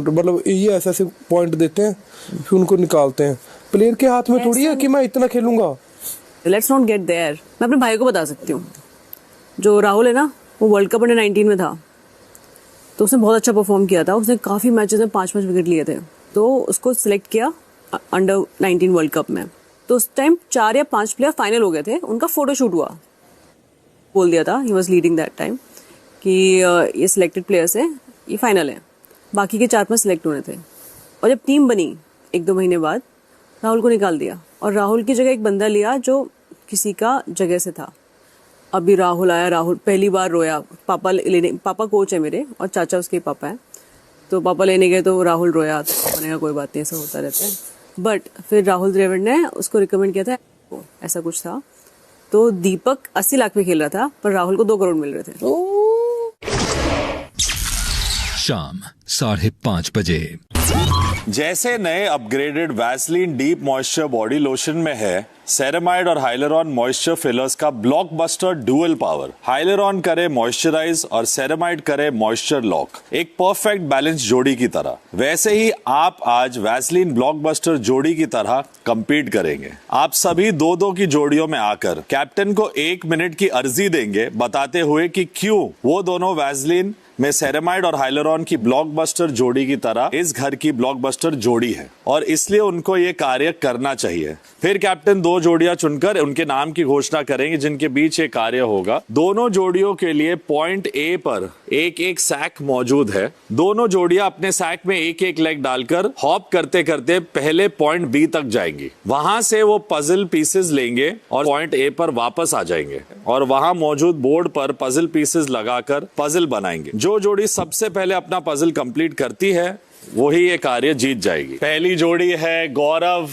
मतलब ये ऐसे पॉइंट देते हैं फिर उनको निकालते हैं. प्लेयर के हाथ में थोड़ी है कि मैं इतना खेलूंगा. Let's not get there. मैं अपने भाई को बता सकती हूँ. जो राहुल है ना, वो वर्ल्ड कप अंडर 19 में था तो उसने बहुत अच्छा परफॉर्म किया था. उसने काफी मैचेस में 5-5 विकेट लिए थे तो उसको सिलेक्ट किया अंडर 19 वर्ल्ड कप में. तो उस टाइम 4 या 5 प्लेयर फाइनल हो गए थे. उनका फोटोशूट हुआ. बोल दिया था, he was leading that time, कि ये सिलेक्टेड प्लेयर्स है, ये फाइनल है. बाकी के 4-5 सिलेक्ट होने थे. और जब टीम बनी 1-2 महीने बाद राहुल को निकाल दिया और राहुल की जगह एक बंदा लिया जो किसी का जगह से था. अभी राहुल आया. राहुल पहली बार रोया. पापा कोच है मेरे और चाचा उसके पापा है. तो पापा लेने गए तो राहुल रोया. तो पापा ने कहा कोई बात नहीं, ऐसा होता रहता है. बट फिर राहुल द्रविड़ ने उसको रिकमेंड किया था, ऐसा कुछ था. तो दीपक 80 लाख में खेल रहा था पर राहुल को 2 करोड़ मिल रहे थे. शाम 5:30 बजे। जैसे नए upgraded Vaseline deep moisture body lotion में है सेरेमाइड और हाइलुरॉन मॉइस्चर फिलर्स का ब्लॉकबस्टर डुअल पावर। हाइलुरॉन करे मॉइस्चराइज और सेरेमाइड करे मॉइस्चर लॉक, एक परफेक्ट बैलेंस जोड़ी की तरह। वैसे ही आप आज वैसलीन ब्लॉकबस्टर जोड़ी की तरह कंपीट करेंगे। आप सभी दो की जोड़ियों में आकर कैप्टन को 1 मिनट की अर्जी देंगे बताते हुए कि क्यों वो दोनों वैसलीन में सेरेमाइड और हाइलुरॉन की ब्लॉकबस्टर जोड़ी की तरह इस घर की ब्लॉकबस्टर जोड़ी है और इसलिए उनको ये कार्य करना चाहिए। फिर कैप्टन 2 जोड़ियां चुनकर उनके नाम की घोषणा करेंगे जिनके बीच ये कार्य होगा। दोनों जोड़ियों के लिए पॉइंट ए पर एक सैक मौजूद है। दोनों जोड़ियां अपने सैक में एक लेग डालकर हॉप करते करते पहले पॉइंट बी तक जाएंगी। वहां से वो पजल पीसेस लेंगे और पॉइंट ए पर वापस आ जाएंगे और वहां मौजूद बोर्ड पर पजल पीसेस लगाकर पजल बनाएंगे। जो जोड़ी सबसे पहले अपना पजल कंप्लीट करती है वही ये कार्य जीत जाएगी। पहली जोड़ी है गौरव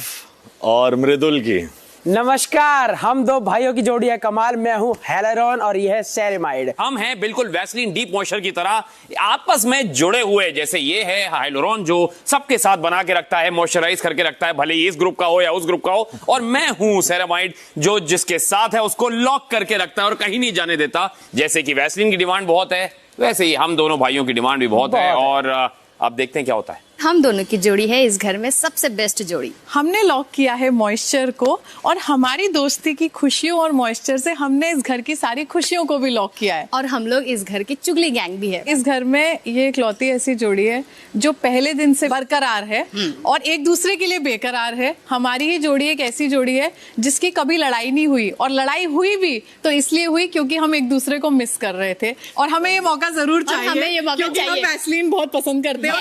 और मृदुल की। नमस्कार, हम 2 भाइयों की जोड़ी है कमाल। मैं हूँ हाइलुरॉन और ये है सेरेमाइड। हम हैं बिल्कुल वैसलीन डीप मॉइस्चर की तरह आपस में जुड़े हुए। जैसे ये है हाइलुरॉन जो सबके साथ बना के रखता है, मॉइस्चराइज करके रखता है, भले ही इस ग्रुप का हो या उस ग्रुप का हो। और मैं हूं सेरेमाइड जो जिसके साथ है उसको लॉक करके रखता है और कहीं नहीं जाने देता। जैसे कि वैसलीन की डिमांड बहुत है वैसे ही हम दोनों भाइयों की डिमांड भी बहुत है। और अब देखते हैं क्या होता है। हम दोनों की जोड़ी है इस घर में सबसे बेस्ट जोड़ी। हमने लॉक किया है मॉइस्चर को और हमारी दोस्ती की खुशियों और मॉइस्चर से हमने इस घर की सारी खुशियों को भी लॉक किया है। और हम लोग इस घर की चुगली गैंग भी है। इस घर में ये इकलौती ऐसी जोड़ी है जो पहले दिन से बरकरार है और एक दूसरे के लिए बेकरार है। हमारी ही जोड़ी एक ऐसी जोड़ी है जिसकी कभी लड़ाई नहीं हुई, और लड़ाई हुई भी तो इसलिए हुई क्योंकि हम एक दूसरे को मिस कर रहे थे और हमें ये मौका जरूर चाहिए क्योंकि हम वैसलीन बहुत पसंद करते हैं। और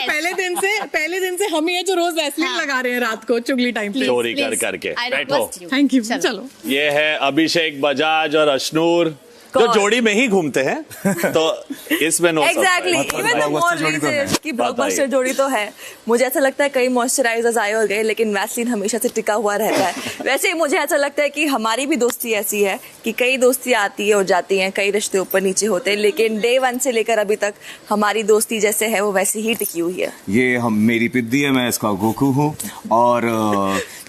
पहले दिन से हम ही है जो रोज वैसलीन लगा रहे हैं रात को चुगली टाइम पे चोरी कर करके। बैठो। Thank you. चलो ये है अभिषेक बजाज और अश्नूर जो जोड़ी में ही घूमते हैं तो इसमें no exactly even the more reason कि ब्लॉकबस्टर जोड़ी तो है। मुझे ऐसा लगता है कई मॉइस्चराइजर्स आए और गए लेकिन वैसलीन हमेशा से टिका हुआ रहता है। वैसे ही मुझे ऐसा लगता है कि हमारी भी दोस्ती ऐसी है कि कई दोस्तियां आती है और जाती हैं, कई रिश्ते ऊपर नीचे होते हैं, लेकिन डे 1 से लेकर अभी तक हमारी दोस्ती जैसे है वो वैसी ही टिकी हुई है। ये हम मेरी पिद्दी है, मैं इसका गोकू हूँ। और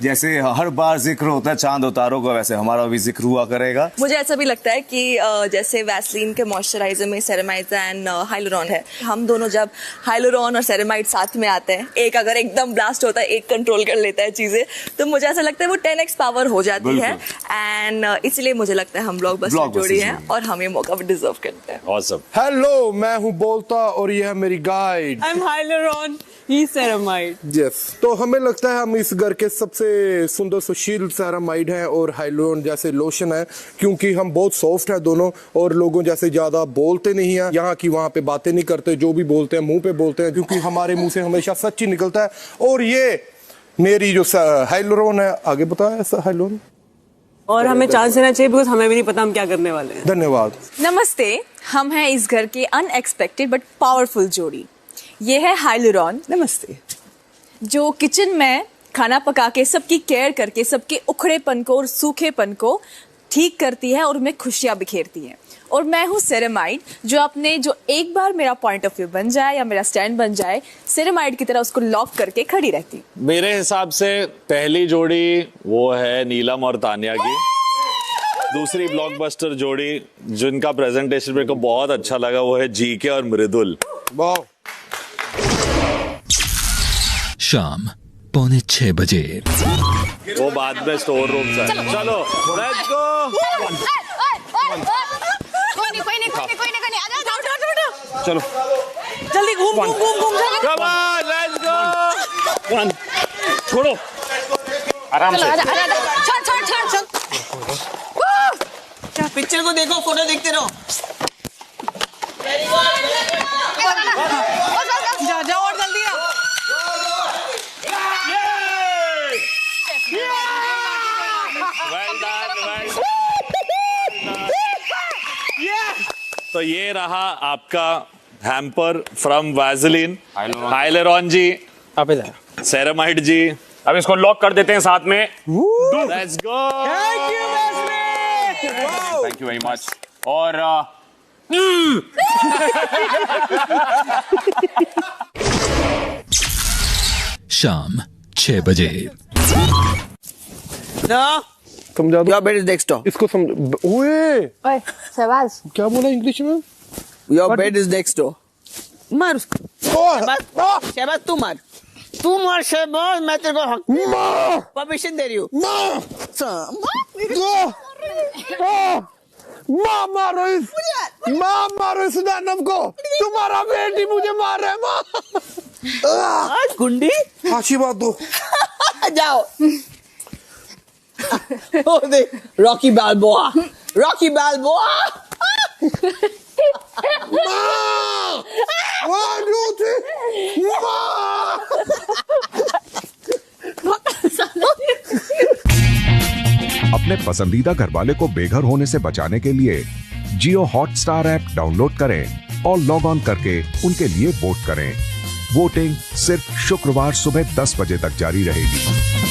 जैसे हर बार जिक्र होता है चांद उतारों का, वैसे हमारा भी जिक्र हुआ करेगा। मुझे ऐसा भी लगता है कि जैसे वैसलीन के मॉइस्चराइजर में सेरेमाइड एंड हाइलुरॉन है, हम दोनों जब हाइलुरॉन और सेरेमाइड साथ में आते हैं, एक अगर एकदम ब्लास्ट होता है, एक कंट्रोल कर लेता है चीजें, तो मुझे ऐसा लगता है वो 10x पावर हो जाती है। एंड इसलिए मुझे लगता है हम ब्लॉकबस्टर जोड़ी है और हम ये मौका भी डिजर्व करते हैं। ऑसम। हेलो, मैं हूँ बोलता और ये है मेरी guide. I am hyaluron, he ceramide. Yes, तो हमें लगता है हम इस घर के सबसे सुंदर सुशील सेरेमाइड हैं और हाइलुरॉन जैसे लोशन है क्योंकि हम बहुत सॉफ्ट है दोनों और लोगों जैसे ज्यादा बोलते नहीं है, यहाँ की वहाँ पे बातें नहीं करते, जो भी बोलते हैं मुंह पे बोलते हैं क्योंकि हमारे मुंह से हमेशा सच ही निकलता है। और ये मेरी जो हाइलुरॉन है, आगे बताया हाइलुरॉन। और हमें चांस देना चाहिए बिकॉज हमें भी नहीं पता हम क्या करने वाले हैं। धन्यवाद। नमस्ते, हम हैं इस घर की अनएक्सपेक्टेड बट पावरफुल जोड़ी। ये है हाइलुरॉन। नमस्ते। जो किचन में खाना पका के सबकी केयर करके सबके उखड़ेपन को और सूखेपन को ठीक करती है और उनमें खुशियां बिखेरती है। और मैं हूँ सेरेमाइड जो अपने जो एक बार मेरा पॉइंट ऑफ व्यू बन जाए या मेरा स्टैंड बन जाए, सेरेमाइड की तरह उसको लॉक करके खड़ी रहती। मेरे हिसाब से पहली जोड़ी वो है नीलम और तान्या की। दूसरी ब्लॉकबस्टर जोड़ी जिनका प्रेजेंटेशन मेरे को बहुत अच्छा लगा वो है जीके और मृदुल। वाह। शाम 5:45 बजे। वो बाद में स्टोर रूम से। चलो लेट्स गो। कोई नहीं आजा। चलो जल्दी घूम कम ऑन लेट्स गो। 1 छोड़ो आराम से। छोड़। क्या पिक्चर को देखो, फोटो देखते रहो। जा और जल्दी आ। Well done. तो ये रहा आपका hamper from Vaseline. Hyaluron ji, ceramide ji, अब इसको लॉक कर देते हैं साथ में। Let's go. Thank you very much. और शाम 6 बजे। समझा दो। Your bed is next door. इसको समझ। ओए शहबाज क्या बोला इंग्लिश में? Your bed is next door. मार उसको। शहबाज तू मार। तू मार शहबाज, मैं तेरे को परमिशन दे रही हूँ। माँ मारो इस दानव को। तुम्हारा बेटी मुझे मार रहा है माँ। गुंडी अच्छी बात दो। जाओ। ओ देख रॉकी बाल्बोआ। अपने पसंदीदा घरवाले को बेघर होने से बचाने के लिए जियो हॉटस्टार ऐप डाउनलोड करें और लॉग ऑन करके उनके लिए वोट करें। वोटिंग सिर्फ शुक्रवार सुबह 10 बजे तक जारी रहेगी।